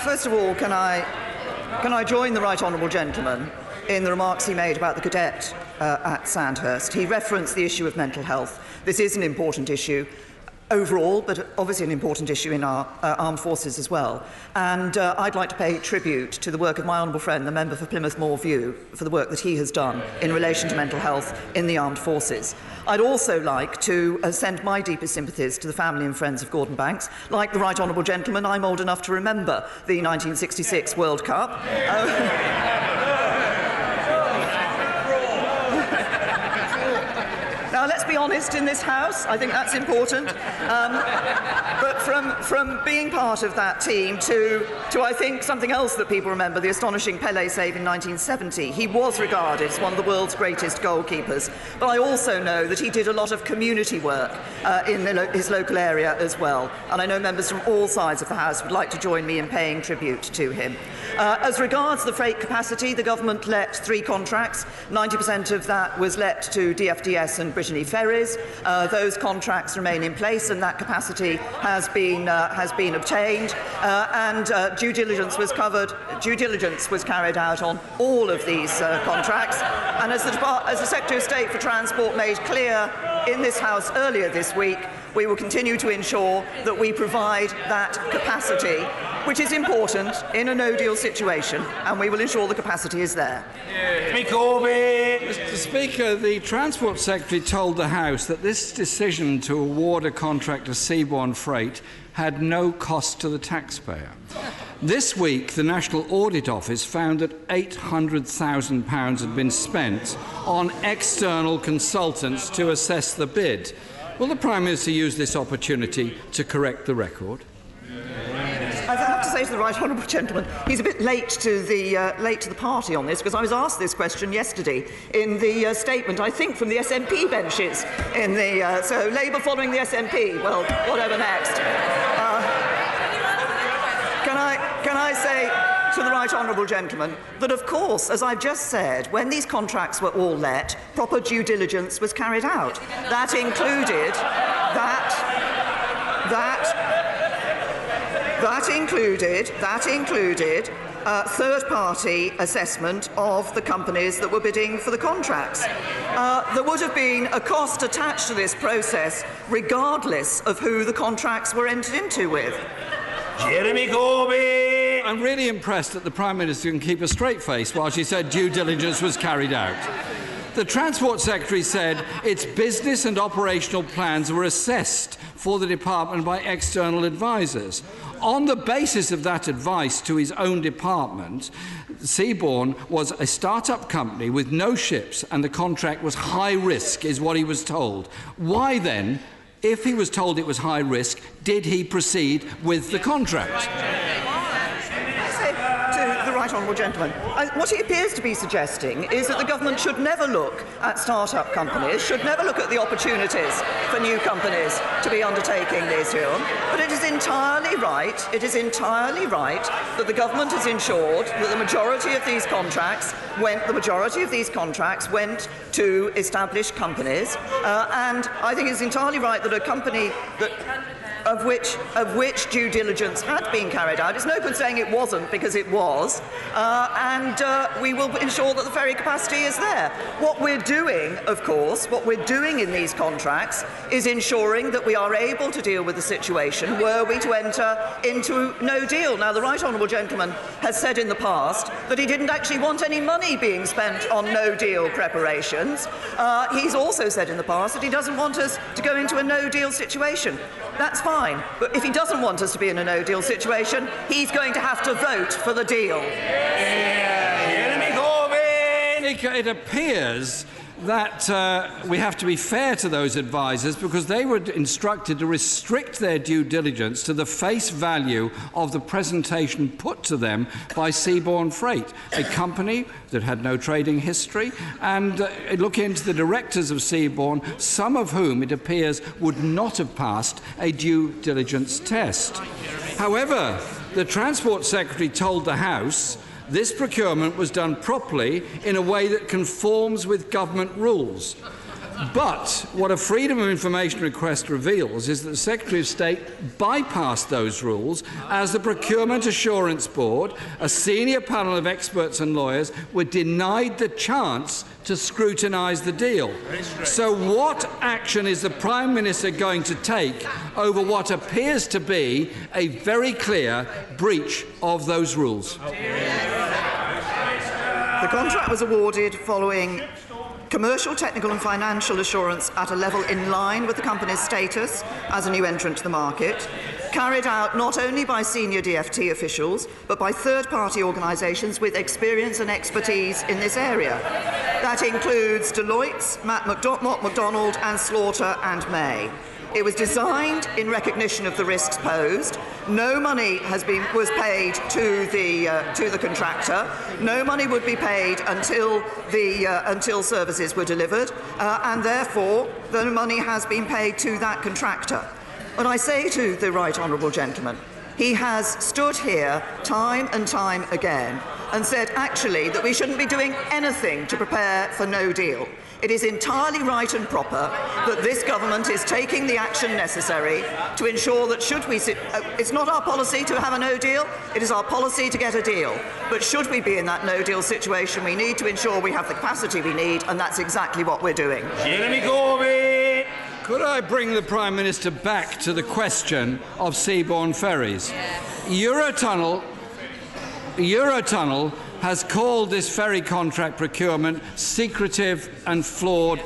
First of all, can I join the right honourable gentleman in the remarks he made about the cadet at Sandhurst? He referenced the issue of mental health. This is an important issue overall, but obviously an important issue in our armed forces as well. And I'd like to pay tribute to the work of my honourable friend, the member for Plymouth Moor View, for the work that he has done in relation to mental health in the armed forces. I'd also like to send my deepest sympathies to the family and friends of Gordon Banks. Like the right honourable gentleman, I'm old enough to remember the 1966 World Cup. Now, let's be honest in this House. I think that's important. But from being part of that team to I think something else that people remember, the astonishing Pelé save in 1970. He was regarded as one of the world's greatest goalkeepers. But I also know that he did a lot of community work in his local area as well. And I know members from all sides of the House would like to join me in paying tribute to him. As regards the freight capacity, the government let 3 contracts. 90% of that was let to DFDS and Brittany Ferries. Those contracts remain in place, and that capacity has been obtained. And due diligence was carried out on all of these contracts. And as the Secretary of State for Transport made clear in this House earlier this week, we will continue to ensure that we provide that capacity which is important in a no-deal situation, and we will ensure the capacity is there. Mr. Speaker, the Transport Secretary told the House that this decision to award a contract to Seaborne Freight had no cost to the taxpayer. This week, the National Audit Office found that £800,000 had been spent on external consultants to assess the bid. Will the Prime Minister use this opportunity to correct the record? I have to say to the right honourable gentleman, he's a bit late to the party on this, because I was asked this question yesterday in the statement, I think, from the SNP benches. So Labour following the SNP. Well, whatever next. Can I say to the right honourable gentleman that, of course, as I've just said, when these contracts were all let, proper due diligence was carried out. That included third-party assessment of the companies that were bidding for the contracts. There would have been a cost attached to this process, regardless of who the contracts were entered into with. Jeremy Corbyn! I'm really impressed that the Prime Minister can keep a straight face while she said due diligence was carried out. The Transport Secretary said its business and operational plans were assessed for the department by external advisers. On the basis of that advice to his own department, Seaborne was a start-up company with no ships, and the contract was high risk, is what he was told. Why then, if he was told it was high risk, did he proceed with the contract? To the right honourable gentleman, what he appears to be suggesting is that the government should never look at start-up companies, should never look at the opportunities for new companies to be undertaking this here. But it is entirely right that the government has ensured that the majority of these contracts went to established companies, and I think it's entirely right that a company of which due diligence had been carried out. It's no good saying it wasn't, because it was, and we will ensure that the ferry capacity is there. What we're doing, of course, in these contracts is ensuring that we are able to deal with the situation were we to enter into no deal. Now, the right honourable gentleman has said in the past that he didn't actually want any money being spent on no deal preparations. He's also said in the past that he doesn't want us to go into a no deal situation. That's fine, but if he doesn't want us to be in a no-deal situation, he's going to have to vote for the deal. It appears that we have to be fair to those advisers, because they were instructed to restrict their due diligence to the face value of the presentation put to them by Seaborne Freight, a company that had no trading history, and look into the directors of Seaborne, some of whom it appears would not have passed a due diligence test. However, the Transport Secretary told the House this procurement was done properly in a way that conforms with government rules. But what a Freedom of Information request reveals is that the Secretary of State bypassed those rules, as the Procurement Assurance Board, a senior panel of experts and lawyers, were denied the chance to scrutinise the deal. So what action is the Prime Minister going to take over what appears to be a very clear breach of those rules? The contract was awarded following commercial, technical and financial assurance at a level in line with the company's status as a new entrant to the market, carried out not only by senior DfT officials, but by third-party organisations with experience and expertise in this area. That includes Deloitte's, Mott MacDonald and Slaughter and May. It was designed in recognition of the risks posed. No money was paid to the contractor. No money would be paid until services were delivered, and therefore the money has been paid to that contractor. But I say to the right honourable gentleman, he has stood here time and time again and said actually that we shouldn't be doing anything to prepare for no deal. It is entirely right and proper that this government is taking the action necessary to ensure that it's not our policy to have a no deal, it is our policy to get a deal. But should we be in that no deal situation, we need to ensure we have the capacity we need, and that's exactly what we're doing. Jeremy Corbyn! Could I bring the Prime Minister back to the question of seaborne ferries? Eurotunnel has called this ferry contract procurement secretive and flawed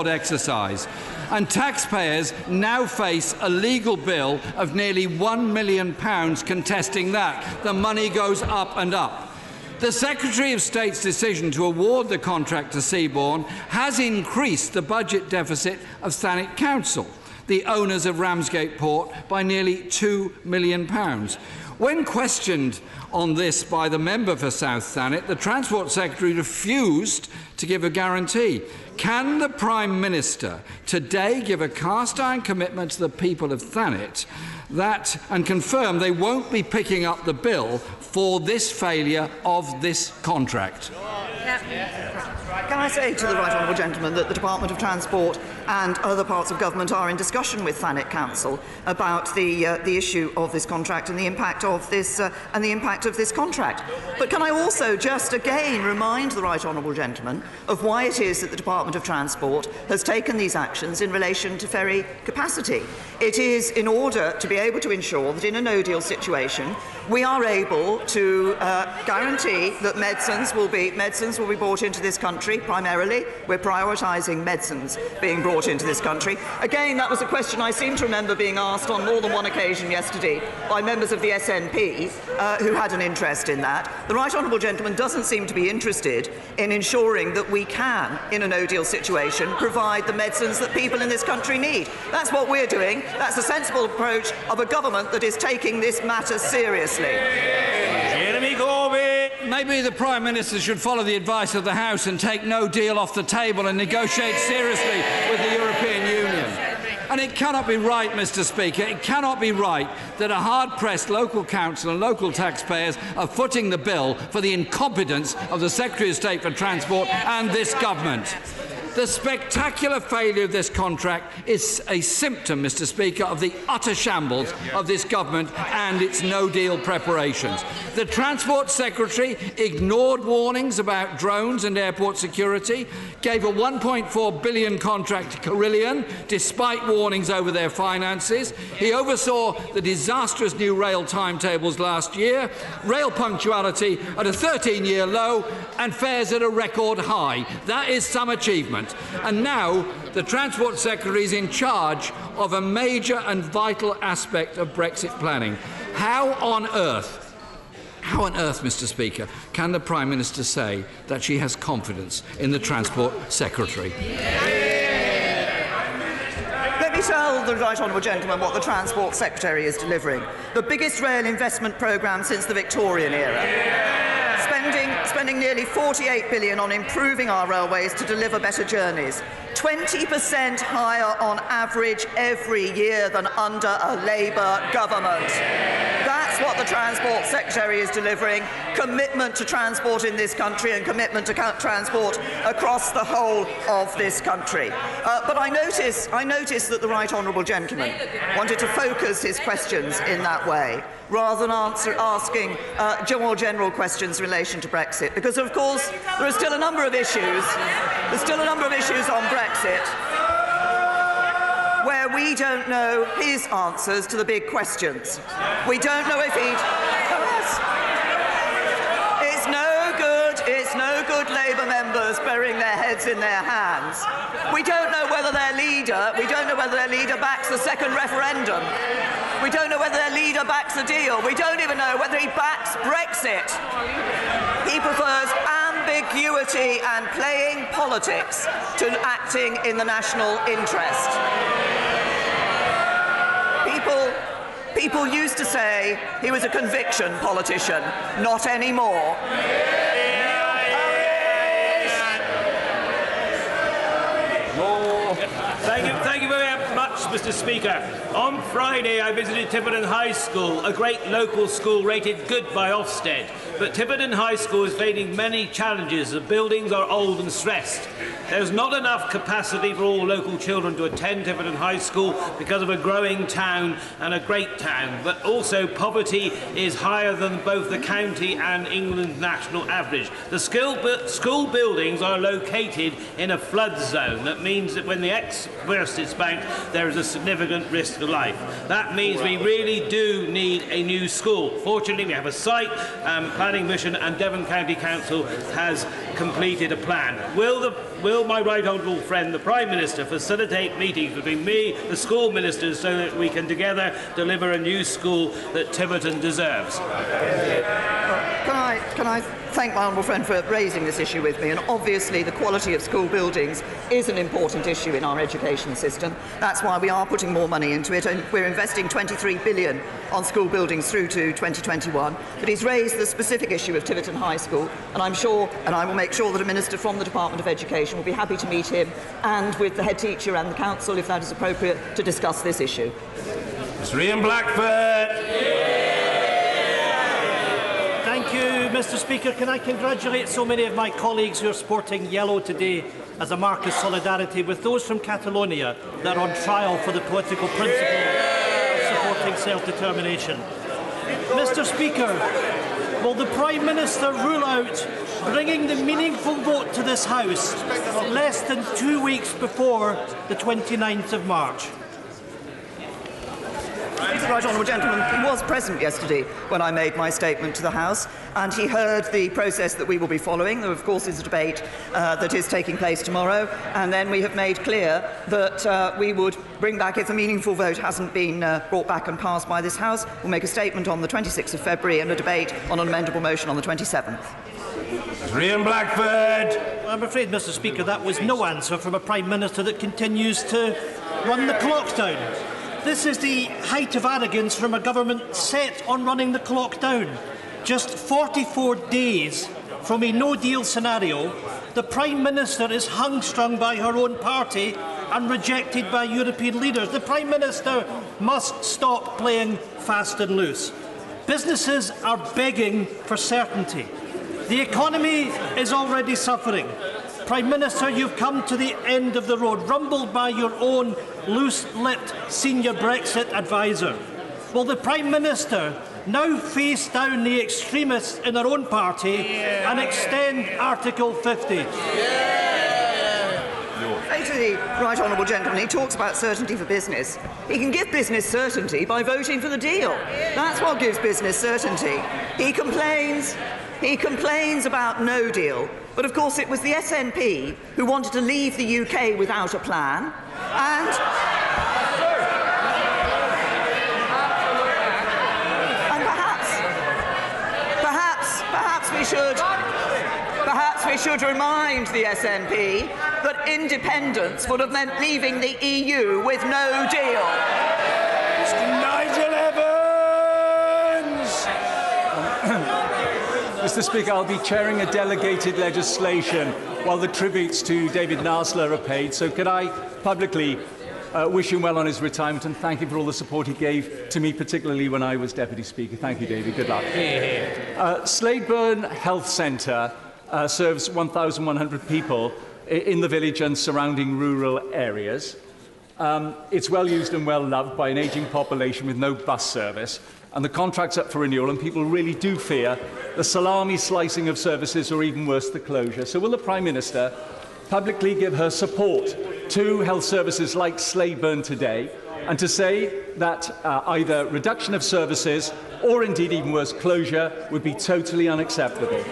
exercise. And taxpayers now face a legal bill of nearly £1 million contesting that. The money goes up and up. The Secretary of State's decision to award the contract to Seabourn has increased the budget deficit of Thanet Council, the owners of Ramsgate Port, by nearly £2 million. When questioned on this by the member for South Thanet, the Transport Secretary refused to give a guarantee. Can the Prime Minister today give a cast-iron commitment to the people of Thanet and confirm they won't be picking up the bill for this failure of this contract? Can I say to the Right Honourable Gentleman that the Department of Transport and other parts of government are in discussion with Thanet Council about the issue of this contract and the impact of this contract. But can I also just again remind the Right Honourable Gentleman of why it is that the Department of Transport has taken these actions in relation to ferry capacity. It is in order to be able to ensure that in a no-deal situation we are able to guarantee that medicines will be brought into this country. Primarily, we're prioritising medicines being brought into this country. Again, that was a question I seem to remember being asked on more than one occasion yesterday by members of the SNP who had an interest in that. The Right Honourable Gentleman doesn't seem to be interested in ensuring that we can, in a no-deal situation, provide the medicines that people in this country need. That's what we're doing. That's the sensible approach of a government that is taking this matter seriously. Jeremy Corbyn. Maybe the Prime Minister should follow the advice of the House and take no deal off the table and negotiate seriously with the European Union. And it cannot be right, Mr. Speaker, it cannot be right that a hard-pressed local council and local taxpayers are footing the bill for the incompetence of the Secretary of State for Transport and this government. The spectacular failure of this contract is a symptom, Mr. Speaker, of the utter shambles of this government and its no-deal preparations. The Transport Secretary ignored warnings about drones and airport security, gave a £1.4 billion contract to Carillion despite warnings over their finances. He oversaw the disastrous new rail timetables last year, rail punctuality at a 13-year low and fares at a record high. That is some achievement. And now the Transport Secretary is in charge of a major and vital aspect of Brexit planning. How on earth, Mr. Speaker, can the Prime Minister say that she has confidence in the Transport Secretary? Let me tell the Right Honourable Gentleman what the Transport Secretary is delivering. The biggest rail investment programme since the Victorian era. Spending nearly £48 billion on improving our railways to deliver better journeys. 20% higher on average every year than under a Labour government. That's what the Transport Secretary is delivering. Commitment to transport in this country and commitment to transport across the whole of this country. But I notice that the Right Honourable Gentleman wanted to focus his questions in that way, rather than asking more general questions in relation to Brexit, because of course there are still a number of issues. There's still a number of issues on Brexit where we don't know his answers to the big questions. We don't know if he'd... It's no good Labour members burying their heads in their hands. We don't know whether their leader backs the second referendum. We don't know whether their leader backs the deal. We don't even know whether he backs Brexit. He prefers ambiguity and playing politics to acting in the national interest. People used to say he was a conviction politician. Not anymore. Thank you very much, Mr. Speaker. On Friday, I visited Tiverton High School, a great local school rated good by Ofsted. but Tiverton High School is facing many challenges. The buildings are old and stressed. There's not enough capacity for all local children to attend Tiverton High School because of a growing town and a great town, but also poverty is higher than both the county and England's national average. The school buildings are located in a flood zone. That means that when the burst is banked, there is a significant risk to life. That means we really do need a new school. Fortunately, we have a site, Planning Mission and Devon County Council has completed a plan. Will my right honourable friend, the Prime Minister, facilitate meetings between me, the school ministers, so that we can together deliver a new school that Tiverton deserves? Can I thank my honourable friend for raising this issue with me? And obviously the quality of school buildings is an important issue in our education system. That's why we are putting more money into it, and we're investing £23 billion on school buildings through to 2021. But he's raised the specific issue of Tiverton High School, and I'm sure, and I will make sure that a minister from the Department of Education will be happy to meet him and with the head teacher and the council, if that is appropriate, to discuss this issue. Mr. Ian Blackford. Thank you, Mr. Speaker. Can I congratulate so many of my colleagues who are sporting yellow today as a mark of solidarity with those from Catalonia that are on trial for the political principle of supporting self-determination. Mr. Speaker, will the Prime Minister rule out bringing the meaningful vote to this House less than 2 weeks before the 29th of March? The right honourable gentleman, he was present yesterday when I made my statement to the House, and he heard the process that we will be following. There, of course, is a debate that is taking place tomorrow, and then we have made clear that we would bring back, if a meaningful vote hasn't been brought back and passed by this House, we'll make a statement on the 26th of February and a debate on an amendable motion on the 27th. Ian Blackford. I'm afraid, Mr. Speaker, that was no answer from a Prime Minister that continues to run the clock down. This is the height of arrogance from a government set on running the clock down. Just 44 days from a no-deal scenario, the Prime Minister is hung-strung by her own party and rejected by European leaders. The Prime Minister must stop playing fast and loose. Businesses are begging for certainty. The economy is already suffering. Prime Minister, you've come to the end of the road, rumbled by your own loose-lipped senior Brexit advisor. Will the Prime Minister now face down the extremists in their own party and extend Article 50? To the right honourable gentleman, he talks about certainty for business. He can give business certainty by voting for the deal. That's what gives business certainty. He complains about no deal. But of course it was the SNP who wanted to leave the UK without a plan, and perhaps we should remind the SNP that independence would have meant leaving the EU with no deal. Mr. Nigel Evans. Mr. Speaker, I'll be chairing a delegated legislation while the tributes to David Narsler are paid. So could I publicly wish him well on his retirement and thank him for all the support he gave to me, particularly when I was Deputy Speaker. Thank you, David. Good luck. Sladeburn Health Centre serves 1,100 people in the village and surrounding rural areas. It's well used and well loved by an ageing population with no bus service. And the contract's up for renewal, and people really do fear the salami slicing of services, or even worse, the closure. So will the Prime Minister publicly give her support to health services like Sladeburn today, and to say that either reduction of services or indeed even worse, closure would be totally unacceptable?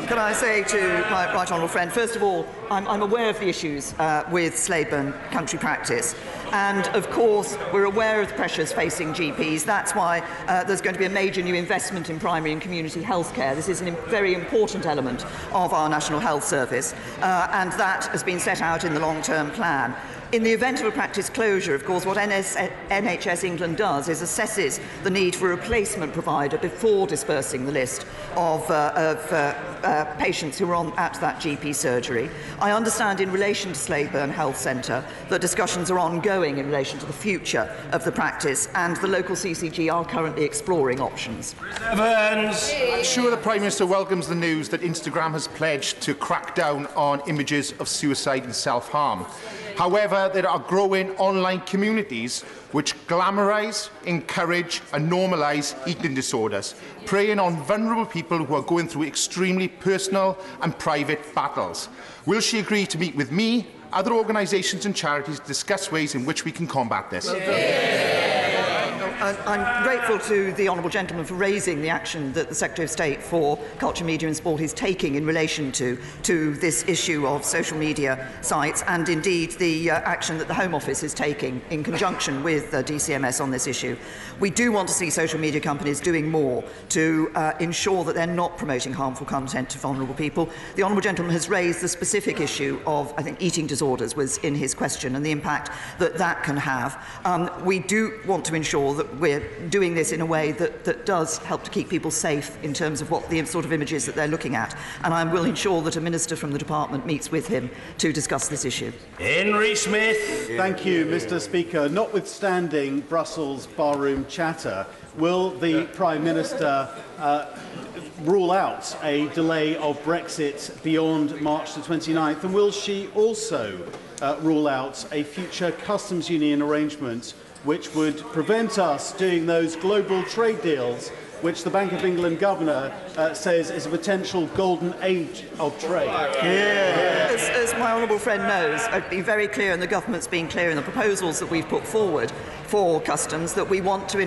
Can I say to my right honourable friend, first of all, I'm aware of the issues with Sladeburn country practice. And, of course, we're aware of the pressures facing GPs. That's why there's going to be a major new investment in primary and community health care. This is a very important element of our National Health Service, and that has been set out in the long-term plan. In the event of a practice closure, of course, what NHS England does is assesses the need for a replacement provider before dispersing the list of patients who are at that GP surgery. I understand in relation to Slaburn Health Centre that discussions are ongoing in relation to the future of the practice, and the local CCG are currently exploring options. Evans. I'm sure the Prime Minister welcomes the news that Instagram has pledged to crack down on images of suicide and self-harm. However, there are growing online communities which glamorise, encourage and normalise eating disorders, preying on vulnerable people who are going through extremely personal and private battles. Will she agree to meet with me, other organisations and charities to discuss ways in which we can combat this? I'm grateful to the Honourable Gentleman for raising the action that the Secretary of State for Culture, Media and Sport is taking in relation to this issue of social media sites, and indeed the action that the Home Office is taking in conjunction with DCMS on this issue. We do want to see social media companies doing more to ensure that they're not promoting harmful content to vulnerable people. The Honourable Gentleman has raised the specific issue of, I think, eating disorders was in his question, and the impact that that can have. We do want to ensure that we're doing this in a way that does help to keep people safe in terms of what the sort of images that they're looking at. And I will ensure that a minister from the department meets with him to discuss this issue. Henry Smith. Thank you, Mr. Speaker. Notwithstanding Brussels barroom chatter, will the Prime Minister rule out a delay of Brexit beyond March the 29th? And will she also rule out a future customs union arrangement which would prevent us doing those global trade deals which the Bank of England Governor says is a potential golden age of trade? As my honourable friend knows, I've been very clear, and the government's been clear in the proposals that we've put forward for customs, that we want to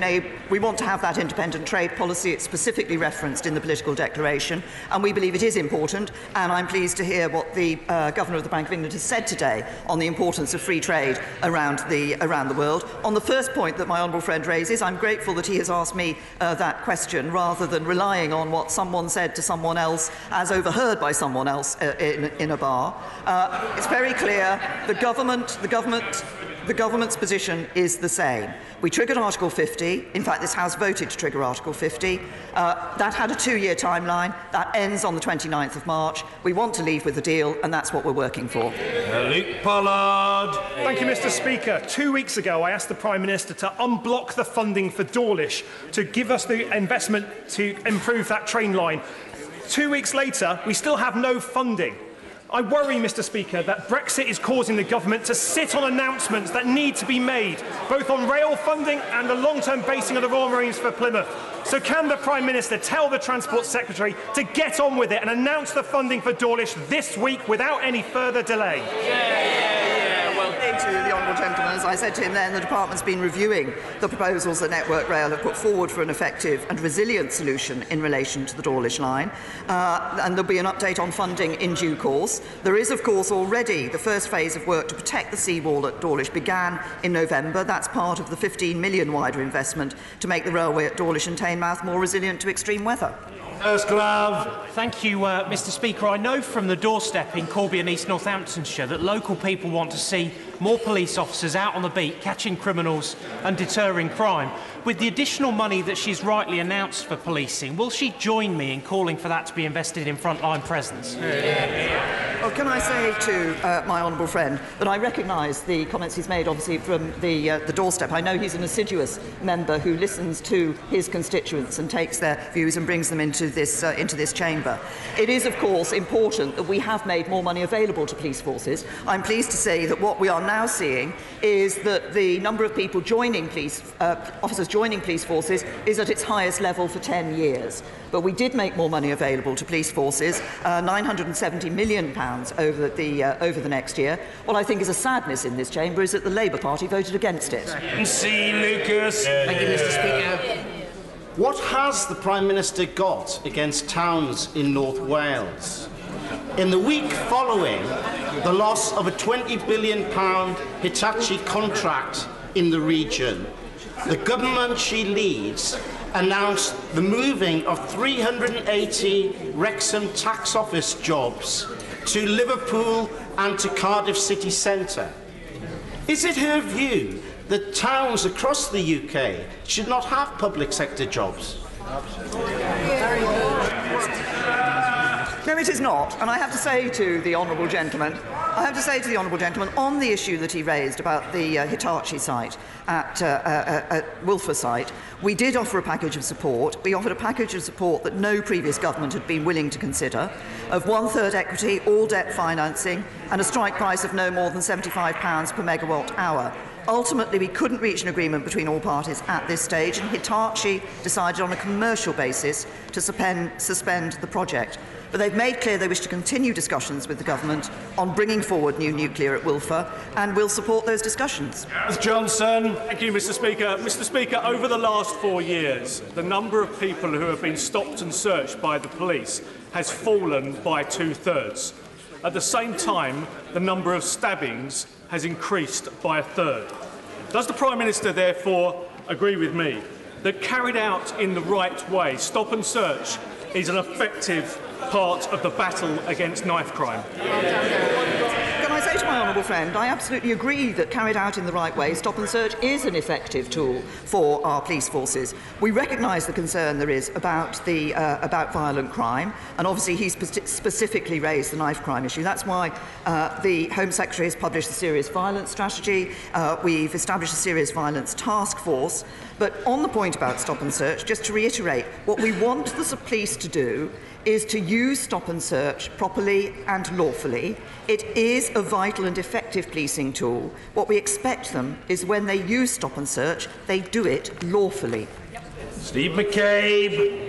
have that independent trade policy. It's specifically referenced in the political declaration, and we believe it is important. And I'm pleased to hear what the Governor of the Bank of England has said today on the importance of free trade around the world. On the first point that my honourable friend raises, I'm grateful that he has asked me that question rather than relying on what someone said to someone else as overheard by someone else in a bar. It's very clear the government's position is the same. We triggered Article 50. In fact, this House voted to trigger Article 50. That had a 2-year timeline. That ends on the 29th of March. We want to leave with a deal, and that's what we're working for. Luke Pollard. Thank you, Mr. Speaker. 2 weeks ago, I asked the Prime Minister to unblock the funding for Dawlish to give us the investment to improve that train line. 2 weeks later, we still have no funding. I worry, Mr. Speaker, that Brexit is causing the government to sit on announcements that need to be made, both on rail funding and the long-term basing of the Royal Marines for Plymouth. So can the Prime Minister tell the Transport Secretary to get on with it and announce the funding for Dawlish this week without any further delay? Well, to the honourable gentleman, as I said to him then, the department's been reviewing the proposals that Network Rail have put forward for an effective and resilient solution in relation to the Dawlish line, and there'll be an update on funding in due course. There is, of course, already the first phase of work to protect the seawall at Dawlish began in November. That's part of the 15 million wider investment to make the railway at Dawlish and Teignmouth more resilient to extreme weather. Thank you, Mr. Speaker. I know from the doorstep in Corby and East Northamptonshire that local people want to see more police officers out on the beat catching criminals and deterring crime. With the additional money that she's rightly announced for policing, will she join me in calling for that to be invested in frontline presence? Well, can I say to my honourable friend that I recognise the comments he's made, obviously, from the doorstep. I know he's an assiduous member who listens to his constituents and takes their views and brings them into this chamber. It is, of course, important that we have made more money available to police forces. I'm pleased to say that what we are now seeing is that the number of people joining officers joining police forces is at its highest level for 10 years. But we did make more money available to police forces, £970 million over the next year. What I think is a sadness in this chamber is that the Labour Party voted against it. C. Lucas. Thank you, Mr. Speaker. What has the Prime Minister got against towns in North Wales? In the week following the loss of a £20 billion Hitachi contract in the region, the government she leads announced the moving of 380 Wrexham tax office jobs to Liverpool and to Cardiff city centre. Is it her view that towns across the UK should not have public sector jobs? No, it is not. And I have to say to the honourable gentleman, on the issue that he raised about the Hitachi site at Wolfer site, we did offer a package of support. We offered a package of support that no previous government had been willing to consider, of 1/3 equity, all debt financing, and a strike price of no more than £75 per megawatt hour. Ultimately, we couldn't reach an agreement between all parties at this stage, and Hitachi decided on a commercial basis to suspend the project. But they've made clear they wish to continue discussions with the government on bringing forward new nuclear at Wolfer, and will support those discussions. Johnson. Thank you, Mr. Speaker. Mr. Speaker, over the last 4 years, the number of people who have been stopped and searched by the police has fallen by 2/3. At the same time, the number of stabbings has increased by 1/3. Does the Prime Minister therefore agree with me that, carried out in the right way, stop and search is an effective part of the battle against knife crime? Can I say to my honourable friend, I absolutely agree that, carried out in the right way, stop and search is an effective tool for our police forces. We recognise the concern there is about violent crime, and obviously he's specifically raised the knife crime issue. That's why the Home Secretary has published the serious violence strategy. We've established a serious violence task force. But on the point about stop and search, just to reiterate, what we want the police to do is to use stop and search properly and lawfully. It is a vital and effective policing tool. What we expect them is, when they use stop and search, they do it lawfully. Steve McCabe.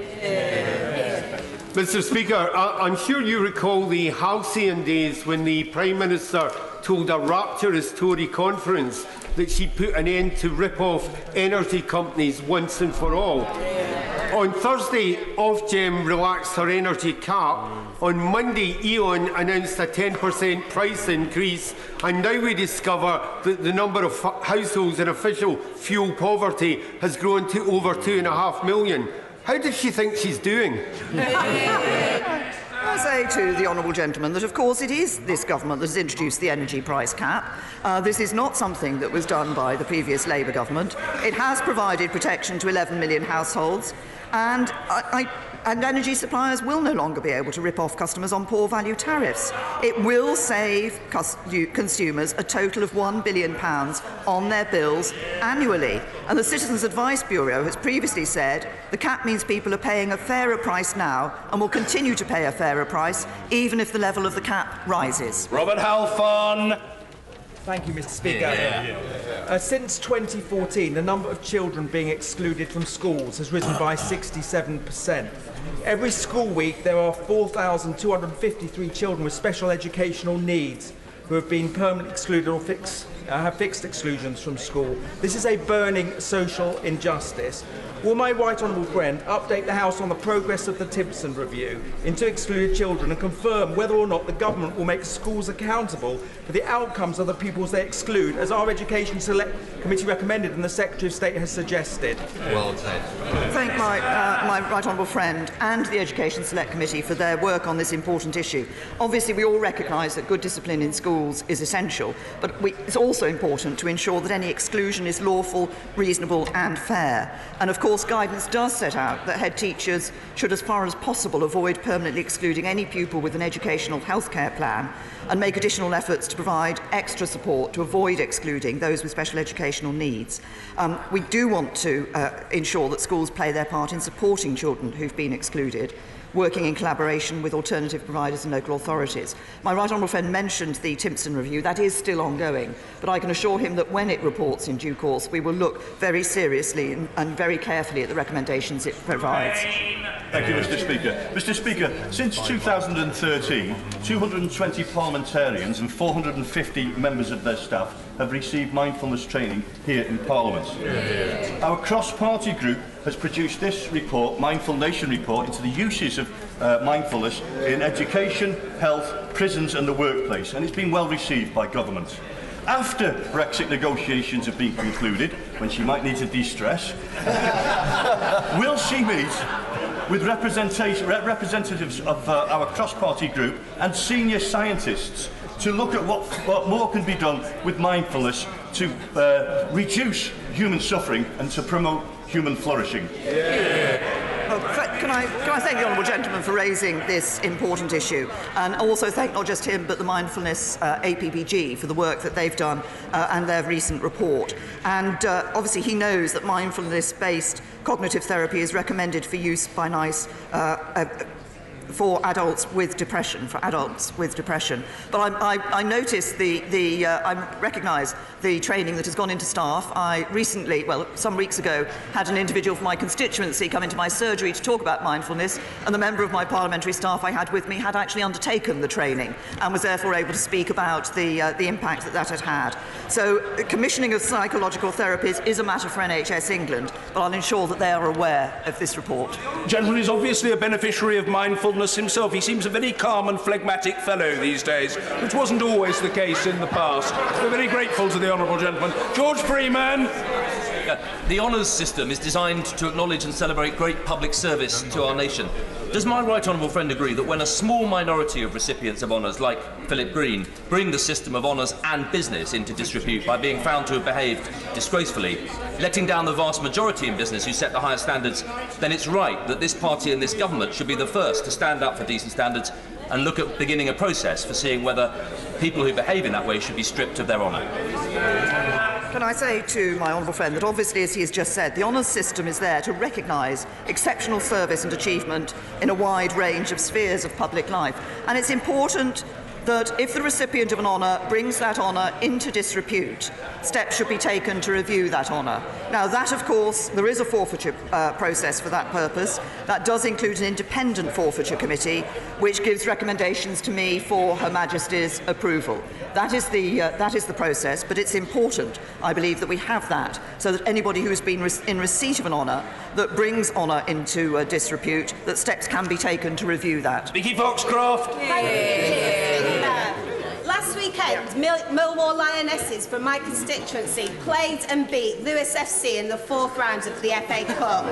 Mr. Speaker, I'm sure you recall the halcyon days when the Prime Minister told a rapturous Tory conference that she'd put an end to rip-off energy companies once and for all. On Thursday, Ofgem relaxed her energy cap. On Monday, E.ON announced a 10% price increase, and now we discover that the number of households in official fuel poverty has grown to over 2.5 million. How does she think she's doing? I say to the honourable gentleman that, of course, it is this government that has introduced the energy price cap. This is not something that was done by the previous Labour government. It has provided protection to 11 million households, and energy suppliers will no longer be able to rip off customers on poor value tariffs. It will save consumers a total of £1 billion on their bills annually. And the Citizens Advice Bureau has previously said the cap means people are paying a fairer price now and will continue to pay a fairer price even if the level of the cap rises. Robert Halfon. Thank you, Mr. Speaker. Since 2014, the number of children being excluded from schools has risen by 67%. Every school week, there are 4,253 children with special educational needs who have been permanently excluded or have fixed exclusions from school. This is a burning social injustice. Will my right honourable friend update the House on the progress of the Timpson review into excluded children and confirm whether or not the government will make schools accountable for the outcomes of the pupils they exclude, as our Education Select Committee recommended and the Secretary of State has suggested? Well said. Thank my right honourable friend and the Education Select Committee for their work on this important issue. Obviously, we all recognise that good discipline in schools is essential, but it's also important to ensure that any exclusion is lawful, reasonable and fair. And of course, guidance does set out that head teachers should, as far as possible, avoid permanently excluding any pupil with an educational healthcare plan and make additional efforts to provide extra support to avoid excluding those with special educational needs. We do want to ensure that schools play their part in supporting children who've been excluded, working in collaboration with alternative providers and local authorities. My right honourable friend mentioned the Timpson review. That is still ongoing, but I can assure him that when it reports in due course, we will look very seriously and very carefully at the recommendations it provides. Thank you, Mr. Speaker. Mr. Speaker, since 2013, 220 parliamentarians and 450 members of their staff have received mindfulness training here in Parliament. Our cross-party group has produced this report, Mindful Nation Report, into the uses of mindfulness in education, health, prisons and the workplace, and it's been well received by government. After Brexit negotiations have been concluded, when she might need to de-stress, will she meet with representatives of our cross-party group and senior scientists to look at what more can be done with mindfulness to reduce human suffering and to promote human flourishing. Well, can I thank the honourable gentleman for raising this important issue, and also thank not just him but the Mindfulness APPG for the work that they've done and their recent report. And obviously he knows that mindfulness-based cognitive therapy is recommended for use by NICE for adults with depression. But I noticed I recognise the training that has gone into staff. I recently, well, some weeks ago, had an individual from my constituency come into my surgery to talk about mindfulness, and the member of my parliamentary staff I had with me had actually undertaken the training and was therefore able to speak about the impact that had had. So commissioning of psychological therapies is a matter for NHS England, but I'll ensure that they are aware of this report. Gentleman is obviously a beneficiary of mindfulness himself. He seems a very calm and phlegmatic fellow these days, which wasn't always the case in the past. We're very grateful to the honourable gentleman. George Freeman. The honours system is designed to acknowledge and celebrate great public service to our nation. Does my right honourable friend agree that when a small minority of recipients of honours, like Philip Green, bring the system of honours and business into disrepute by being found to have behaved disgracefully, letting down the vast majority in business who set the highest standards, then it's right that this party and this government should be the first to stand up for decent standards and look at beginning a process for seeing whether people who behave in that way should be stripped of their honour? Can I say to my honourable friend that obviously, as he has just said, the honours system is there to recognise exceptional service and achievement in a wide range of spheres of public life. And it's important that if the recipient of an honour brings that honour into disrepute, steps should be taken to review that honour. Now that, of course, there is a forfeiture process for that purpose. That does include an independent forfeiture committee, which gives recommendations to me for Her Majesty's approval. That is the process, but it's important, I believe, that we have that, so that anybody who has been in receipt of an honour that brings honour into disrepute, that steps can be taken to review that. Vicky Foxcroft. Last weekend, Millwall Lionesses from my constituency played and beat Lewis FC in the 4th round of the FA Cup.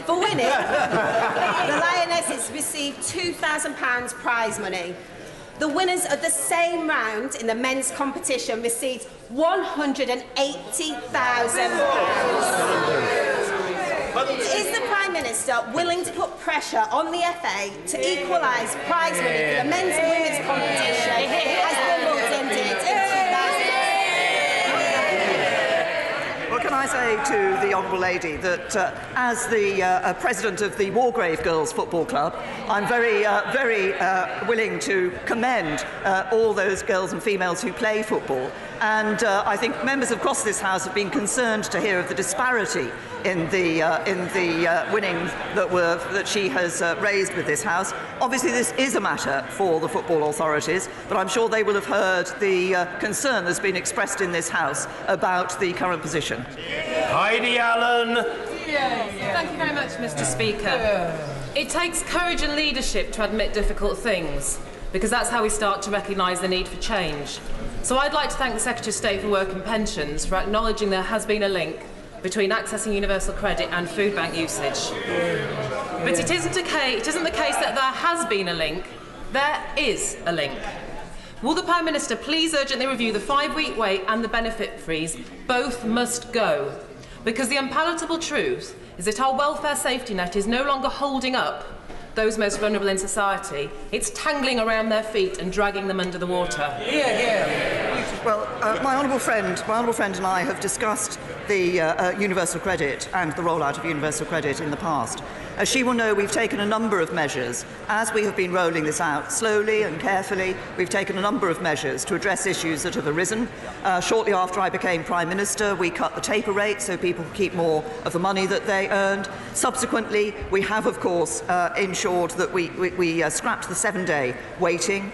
For winning, the Lionesses received £2,000 prize money. The winners of the same round in the men's competition received £180,000. Is the Prime Minister willing to put pressure on the FA to equalise prize money for the men's and women's competition as Wimbledon did in 2000? Well, can I say to the honourable lady that as the president of the Wargrave Girls Football Club, I'm very willing to commend all those girls and females who play football. And I think members across this House have been concerned to hear of the disparity in the winnings that she has raised with this House. Obviously, this is a matter for the football authorities, but I'm sure they will have heard the concern that's been expressed in this House about the current position. Heidi Allen. Thank you very much, Mr. Speaker. It takes courage and leadership to admit difficult things, because that's how we start to recognise the need for change. So I'd like to thank the Secretary of State for Work and Pensions for acknowledging there has been a link between accessing universal credit and food bank usage. But it isn't the case that there has been a link. There is a link. Will the Prime Minister please urgently review the 5-week wait and the benefit freeze? Both must go. Because the unpalatable truth is that our welfare safety net is no longer holding up those most vulnerable in society. It's tangling around their feet and dragging them under the water. Well, my honourable friend and I have discussed the universal credit and the rollout of universal credit in the past. As she will know, we've taken a number of measures. As we have been rolling this out slowly and carefully, we've taken a number of measures to address issues that have arisen. Shortly after I became Prime Minister, we cut the taper rate so people could keep more of the money that they earned. Subsequently, we have, of course, ensured that we scrapped the 7-day waiting.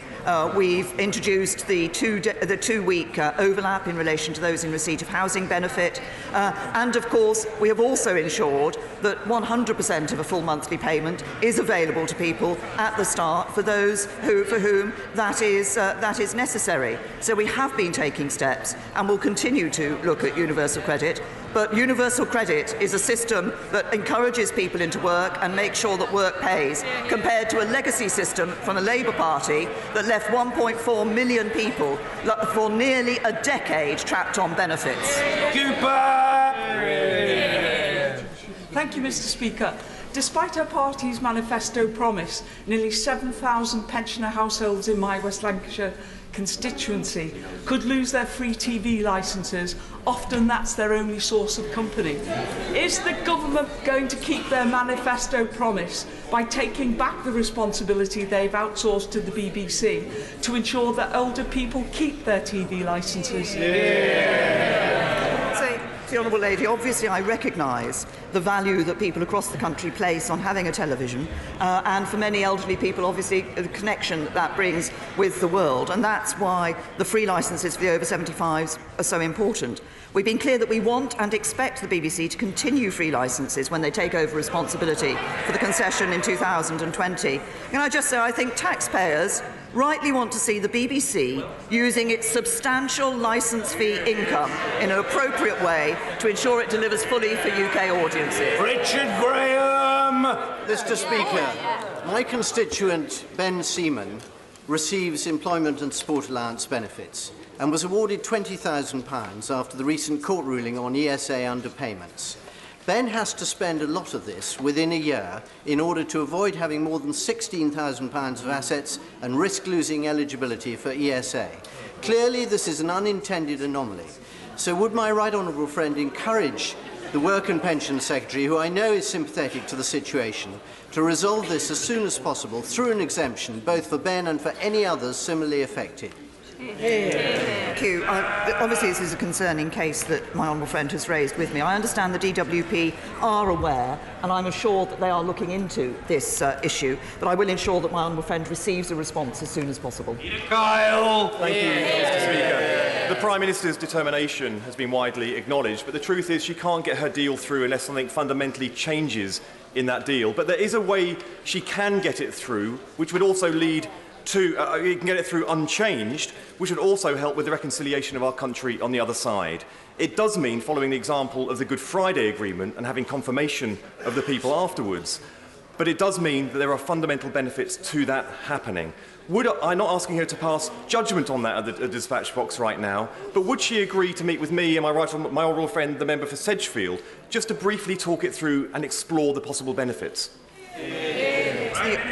We've introduced the two-week overlap in relation to those in receipt of housing benefit. And, of course, we have also ensured that 100% of a full monthly payment is available to people at the start for those for whom that is necessary. So we have been taking steps and will continue to look at universal credit. But universal credit is a system that encourages people into work and makes sure that work pays, compared to a legacy system from the Labour Party that left 1.4 million people for nearly a decade trapped on benefits. Thank you, Mr. Speaker. Despite her party's manifesto promise, nearly 7,000 pensioner households in my West Lancashire constituency could lose their free TV licences. Often that's their only source of company. Is the government going to keep their manifesto promise by taking back the responsibility they've outsourced to the BBC to ensure that older people keep their TV licences? The Honourable Lady, obviously I recognise the value that people across the country place on having a television, and for many elderly people, obviously, the connection that brings with the world, and that's why the free licences for the over 75s are so important. We've been clear that we want and expect the BBC to continue free licences when they take over responsibility for the concession in 2020. Can I just say, I think taxpayers rightly want to see the BBC using its substantial licence fee income in an appropriate way to ensure it delivers fully for UK audiences. Richard Graham! Mr. Speaker, my constituent Ben Seaman receives employment and sport allowance benefits and was awarded £20,000 after the recent court ruling on ESA underpayments. Ben has to spend a lot of this within a year in order to avoid having more than £16,000 of assets and risk losing eligibility for ESA. Clearly, this is an unintended anomaly. So would my right honourable friend encourage the Work and Pensions Secretary, who I know is sympathetic to the situation, to resolve this as soon as possible through an exemption, both for Ben and for any others similarly affected? Thank you. Obviously, this is a concerning case that my honourable friend has raised with me. I understand the DWP are aware, and I'm assured that they are looking into this issue, but I will ensure that my honourable friend receives a response as soon as possible. Kyle! Thank you, Mr. Speaker. The Prime Minister's determination has been widely acknowledged, but the truth is she can't get her deal through unless something fundamentally changes in that deal. But there is a way she can get it through, which would also lead to, you can get it through unchanged, which would also help with the reconciliation of our country on the other side. It does mean following the example of the Good Friday Agreement and having confirmation of the people afterwards. But it does mean that there are fundamental benefits to that happening. I'm not asking her to pass judgment on that at the dispatch box right now, but would she agree to meet with me and my honourable friend, the member for Sedgefield, just to briefly talk it through and explore the possible benefits?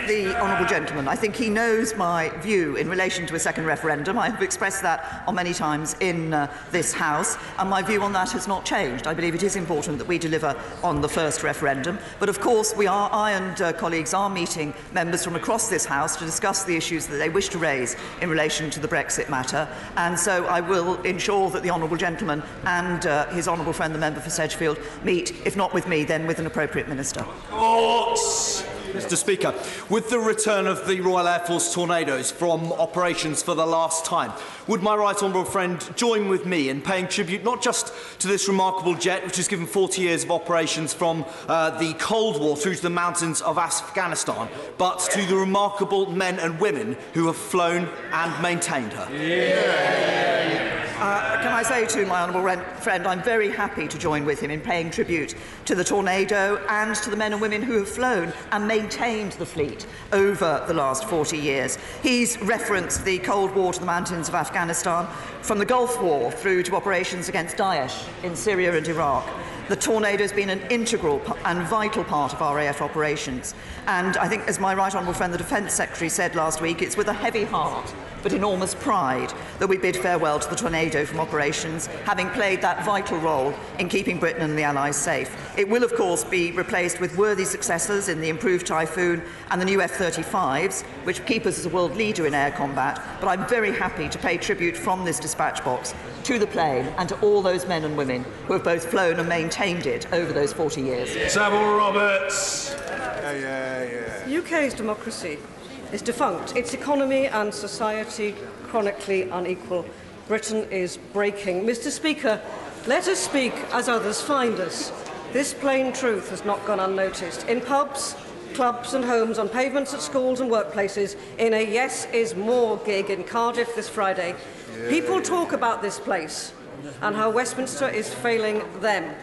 The honourable gentleman, I think he knows my view in relation to a second referendum. I have expressed that on many times in this House, and my view on that has not changed. I believe it is important that we deliver on the first referendum, but of course I and colleagues are meeting members from across this House to discuss the issues that they wish to raise in relation to the Brexit matter, and so I will ensure that the honourable gentleman and his honourable friend, the member for Sedgefield, meet, if not with me, then with an appropriate minister. Mr. Speaker, with the return of the Royal Air Force Tornadoes from operations for the last time, would my right honourable friend join with me in paying tribute not just to this remarkable jet, which has given 40 years of operations from the Cold War through to the mountains of Afghanistan, but to the remarkable men and women who have flown and maintained her? Can I say to my honourable friend, I'm very happy to join with him in paying tribute to the Tornado and to the men and women who have flown and maintained the fleet over the last 40 years. He's referenced the Cold War to the mountains of Afghanistan, from the Gulf War through to operations against Daesh in Syria and Iraq. The Tornado has been an integral and vital part of our AF operations. And I think, as my right honourable friend, the Defence Secretary, said last week, it's with a heavy heart but enormous pride that we bid farewell to the Tornado from operations, having played that vital role in keeping Britain and the Allies safe. It will, of course, be replaced with worthy successors in the improved Typhoon and the new F-35s, which keep us as a world leader in air combat, but I'm very happy to pay tribute from this dispatch box to the plane and to all those men and women who have both flown and maintained it over those 40 years. Savile Roberts. UK's democracy is defunct. Its economy and society chronically unequal. Britain is breaking. Mr. Speaker, let us speak as others find us. This plain truth has not gone unnoticed. In pubs, clubs and homes, on pavements at schools and workplaces, in a Yes is More gig in Cardiff this Friday, people talk about this place and how Westminster is failing them.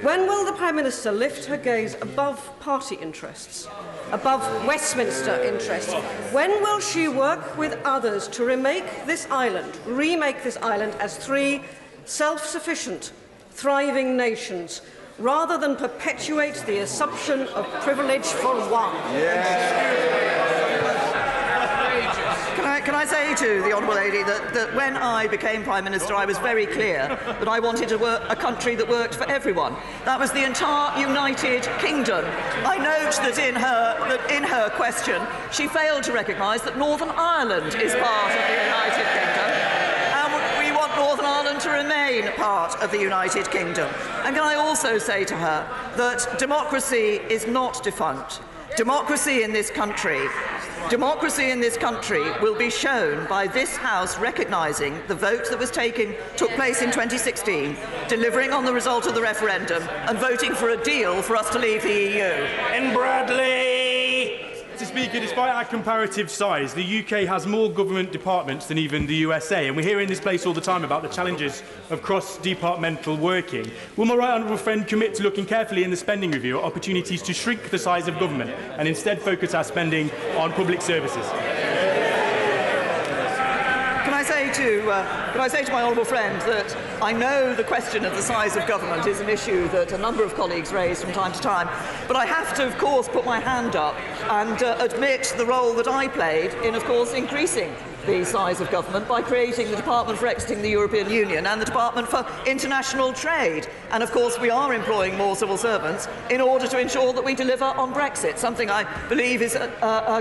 When will the Prime Minister lift her gaze above party interests above Westminster interests. When will she work with others to remake this island as 3 self-sufficient, thriving nations, rather than perpetuate the assumption of privilege for one? Can I say to the Honourable Lady that when I became Prime Minister, I was very clear that I wanted a country that worked for everyone. That was the entire United Kingdom. I note that in her question, she failed to recognise that Northern Ireland is part of the United Kingdom. And we want Northern Ireland to remain part of the United Kingdom. And can I also say to her that democracy is not defunct. Democracy in this country will be shown by this House recognising the vote that took place in 2016, delivering on the result of the referendum and voting for a deal for us to leave the EU. And Bradley! Mr. Speaker, despite our comparative size, the UK has more government departments than even the USA, and we hear in this place all the time about the challenges of cross-departmental working. Will my right honourable friend commit to looking carefully in the spending review at opportunities to shrink the size of government and instead focus our spending on public services? Can I say to my honourable friend that I know the question of the size of government is an issue that a number of colleagues raise from time to time, but I have to, of course, put my hand up and admit the role that I played in, of course, increasing the size of government by creating the Department for Exiting the European Union and the Department for International Trade. And, of course, we are employing more civil servants in order to ensure that we deliver on Brexit, something I believe is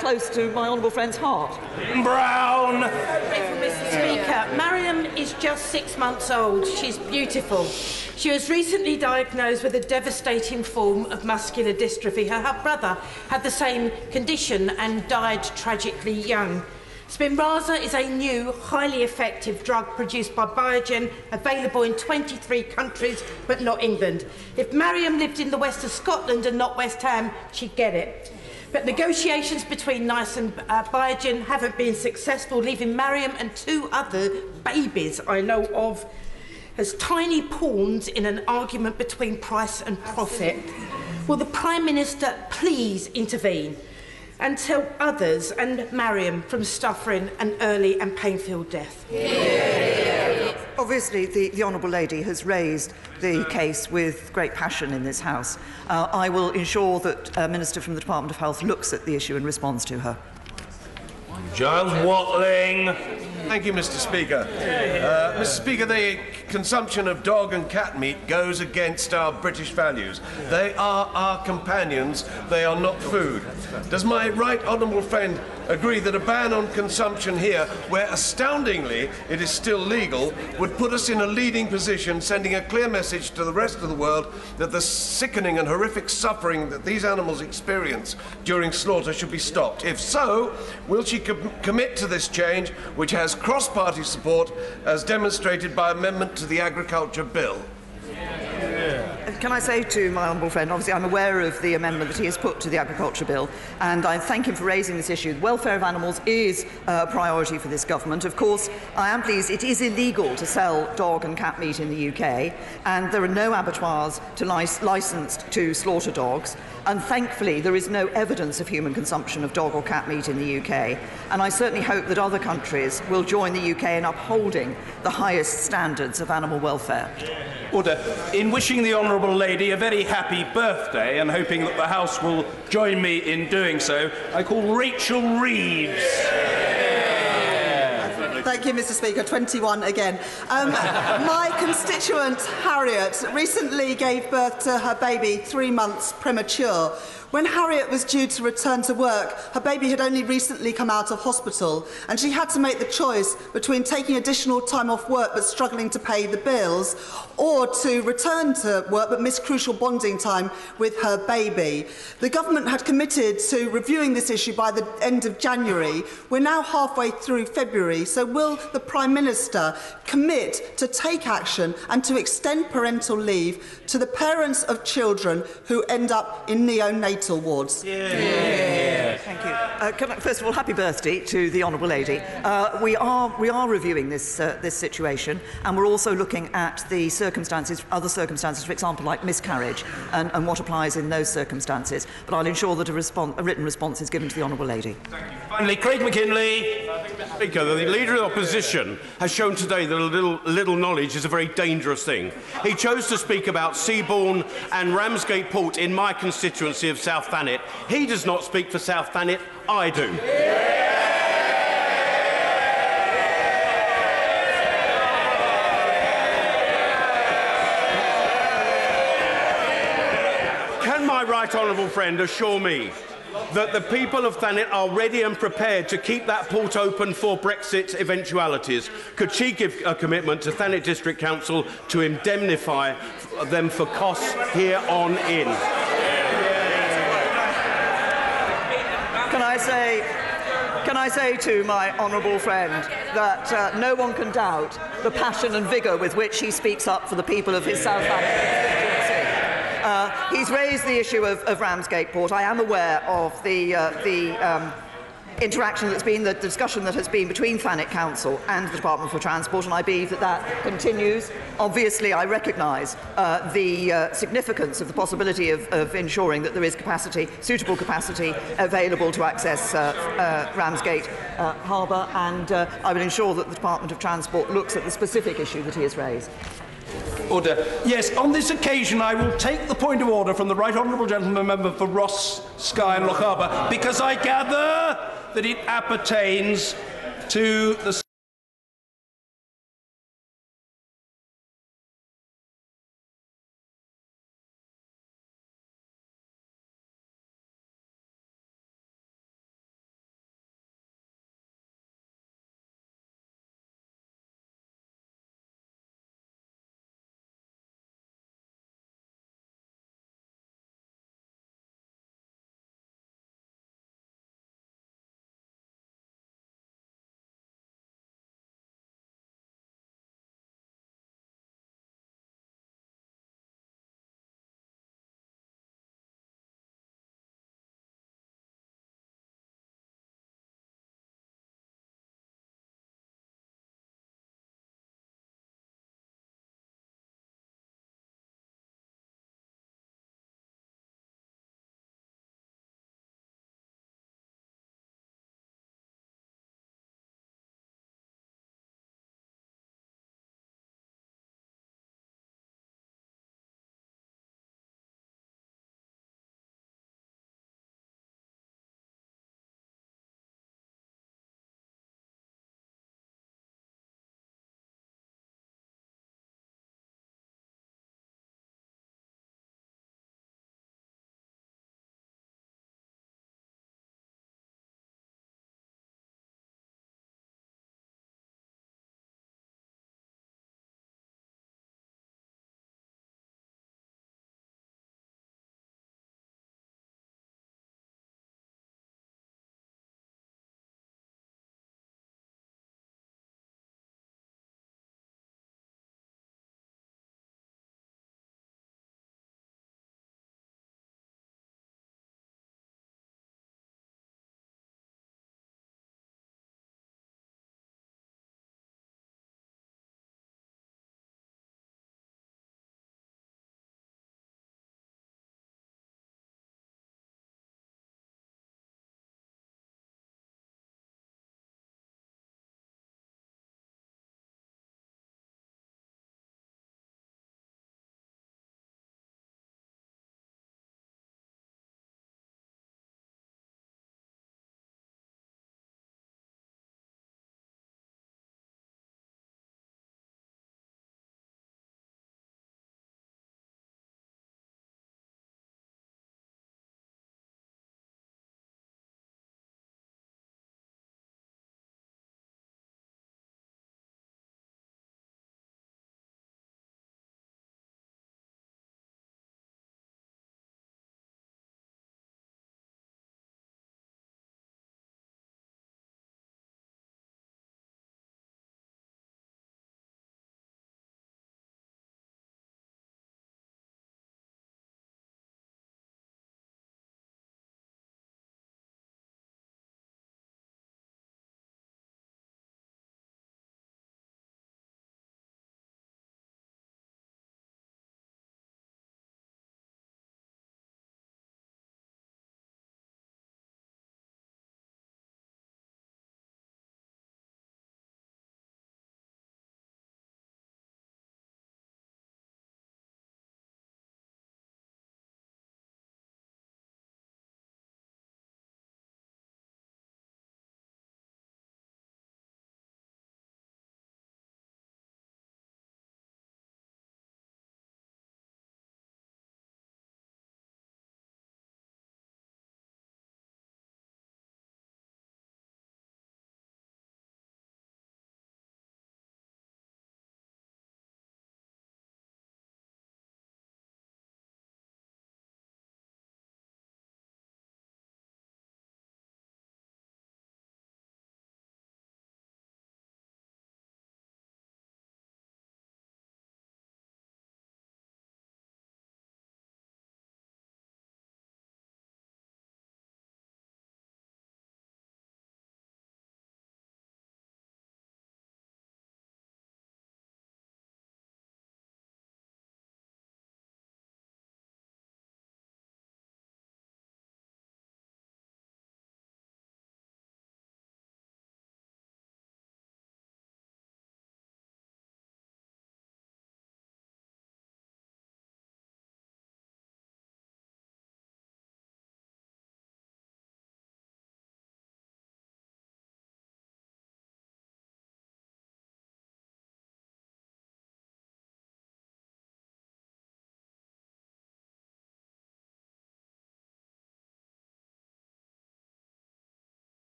close to my honourable friend's heart. Brown! Mr. Speaker, Mariam is just 6 months old. She's beautiful. She was recently diagnosed with a devastating form of muscular dystrophy. Her brother had the same condition and died tragically young. Spinraza is a new, highly effective drug produced by Biogen, available in 23 countries, but not England. If Mariam lived in the west of Scotland and not West Ham, she'd get it. But negotiations between NICE and Biogen haven't been successful, leaving Mariam and 2 other babies I know of as tiny pawns in an argument between price and profit. Will the Prime Minister please intervene and tell others and Mariam from suffering an early and painful death? Obviously, the Honourable Lady has raised the case with great passion in this House. I will ensure that a Minister from the Department of Health looks at the issue and responds to her. Giles Watling. Thank you, Mr. Speaker. Mr. Speaker, the consumption of dog and cat meat goes against our British values. They are our companions, they are not food. Does my right honourable friend agree that a ban on consumption here, where astoundingly it is still legal, would put us in a leading position, sending a clear message to the rest of the world that the sickening and horrific suffering that these animals experience during slaughter should be stopped? If so, will she commit to this change, which has cross-party support, as demonstrated by amendment to the Agriculture Bill? Can I say to my honourable friend, obviously I'm aware of the amendment that he has put to the Agriculture Bill, and I thank him for raising this issue. The welfare of animals is a priority for this government. Of course, I am pleased it is illegal to sell dog and cat meat in the UK, and there are no abattoirs licensed to slaughter dogs. And thankfully, there is no evidence of human consumption of dog or cat meat in the UK. And I certainly hope that other countries will join the UK in upholding the highest standards of animal welfare. Order. In wishing the Honourable Lady a very happy birthday and hoping that the House will join me in doing so, I call Rachel Reeves. Thank you, Mr. Speaker. 21 again. My constituent, Harriet, recently gave birth to her baby 3 months premature. When Harriet was due to return to work, her baby had only recently come out of hospital, and she had to make the choice between taking additional time off work but struggling to pay the bills, or to return to work but miss crucial bonding time with her baby. The government had committed to reviewing this issue by the end of January. We're now halfway through February, so will the Prime Minister commit to take action and to extend parental leave to the parents of children who end up in neonatal wards? Thank you. First of all, happy birthday to the Honourable Lady. We are reviewing this situation, and we're also looking at the circumstances, other circumstances, for example, like miscarriage, and what applies in those circumstances. But I'll ensure that a written response is given to the Honourable Lady. Thank you. Finally, Craig McKinley. Mr. Speaker, the Leader of the Opposition has shown today that little knowledge is a very dangerous thing. He chose to speak about Seabourn and Ramsgate Port in my constituency of South Thanet. He does not speak for South Thanet, I do. Can my right honourable friend assure me that the people of Thanet are ready and prepared to keep that port open for Brexit eventualities? Could she give a commitment to Thanet District Council to indemnify them for costs here on in? Can I say to my honourable friend that no one can doubt the passion and vigour with which he speaks up for the people of his South Thanet constituency. He's raised the issue of Ramsgate Port. I am aware of the interaction that's been, the discussion that has been between Thanet Council and the Department for Transport, and I believe that continues. Obviously, I recognise the significance of the possibility of ensuring that there is suitable capacity available to access Ramsgate Harbour, and I will ensure that the Department of Transport looks at the specific issue that he has raised. Order. Yes, on this occasion I will take the point of order from the Right Honourable Gentleman Member for Ross, Skye and Lochaber, because I gather that it appertains to the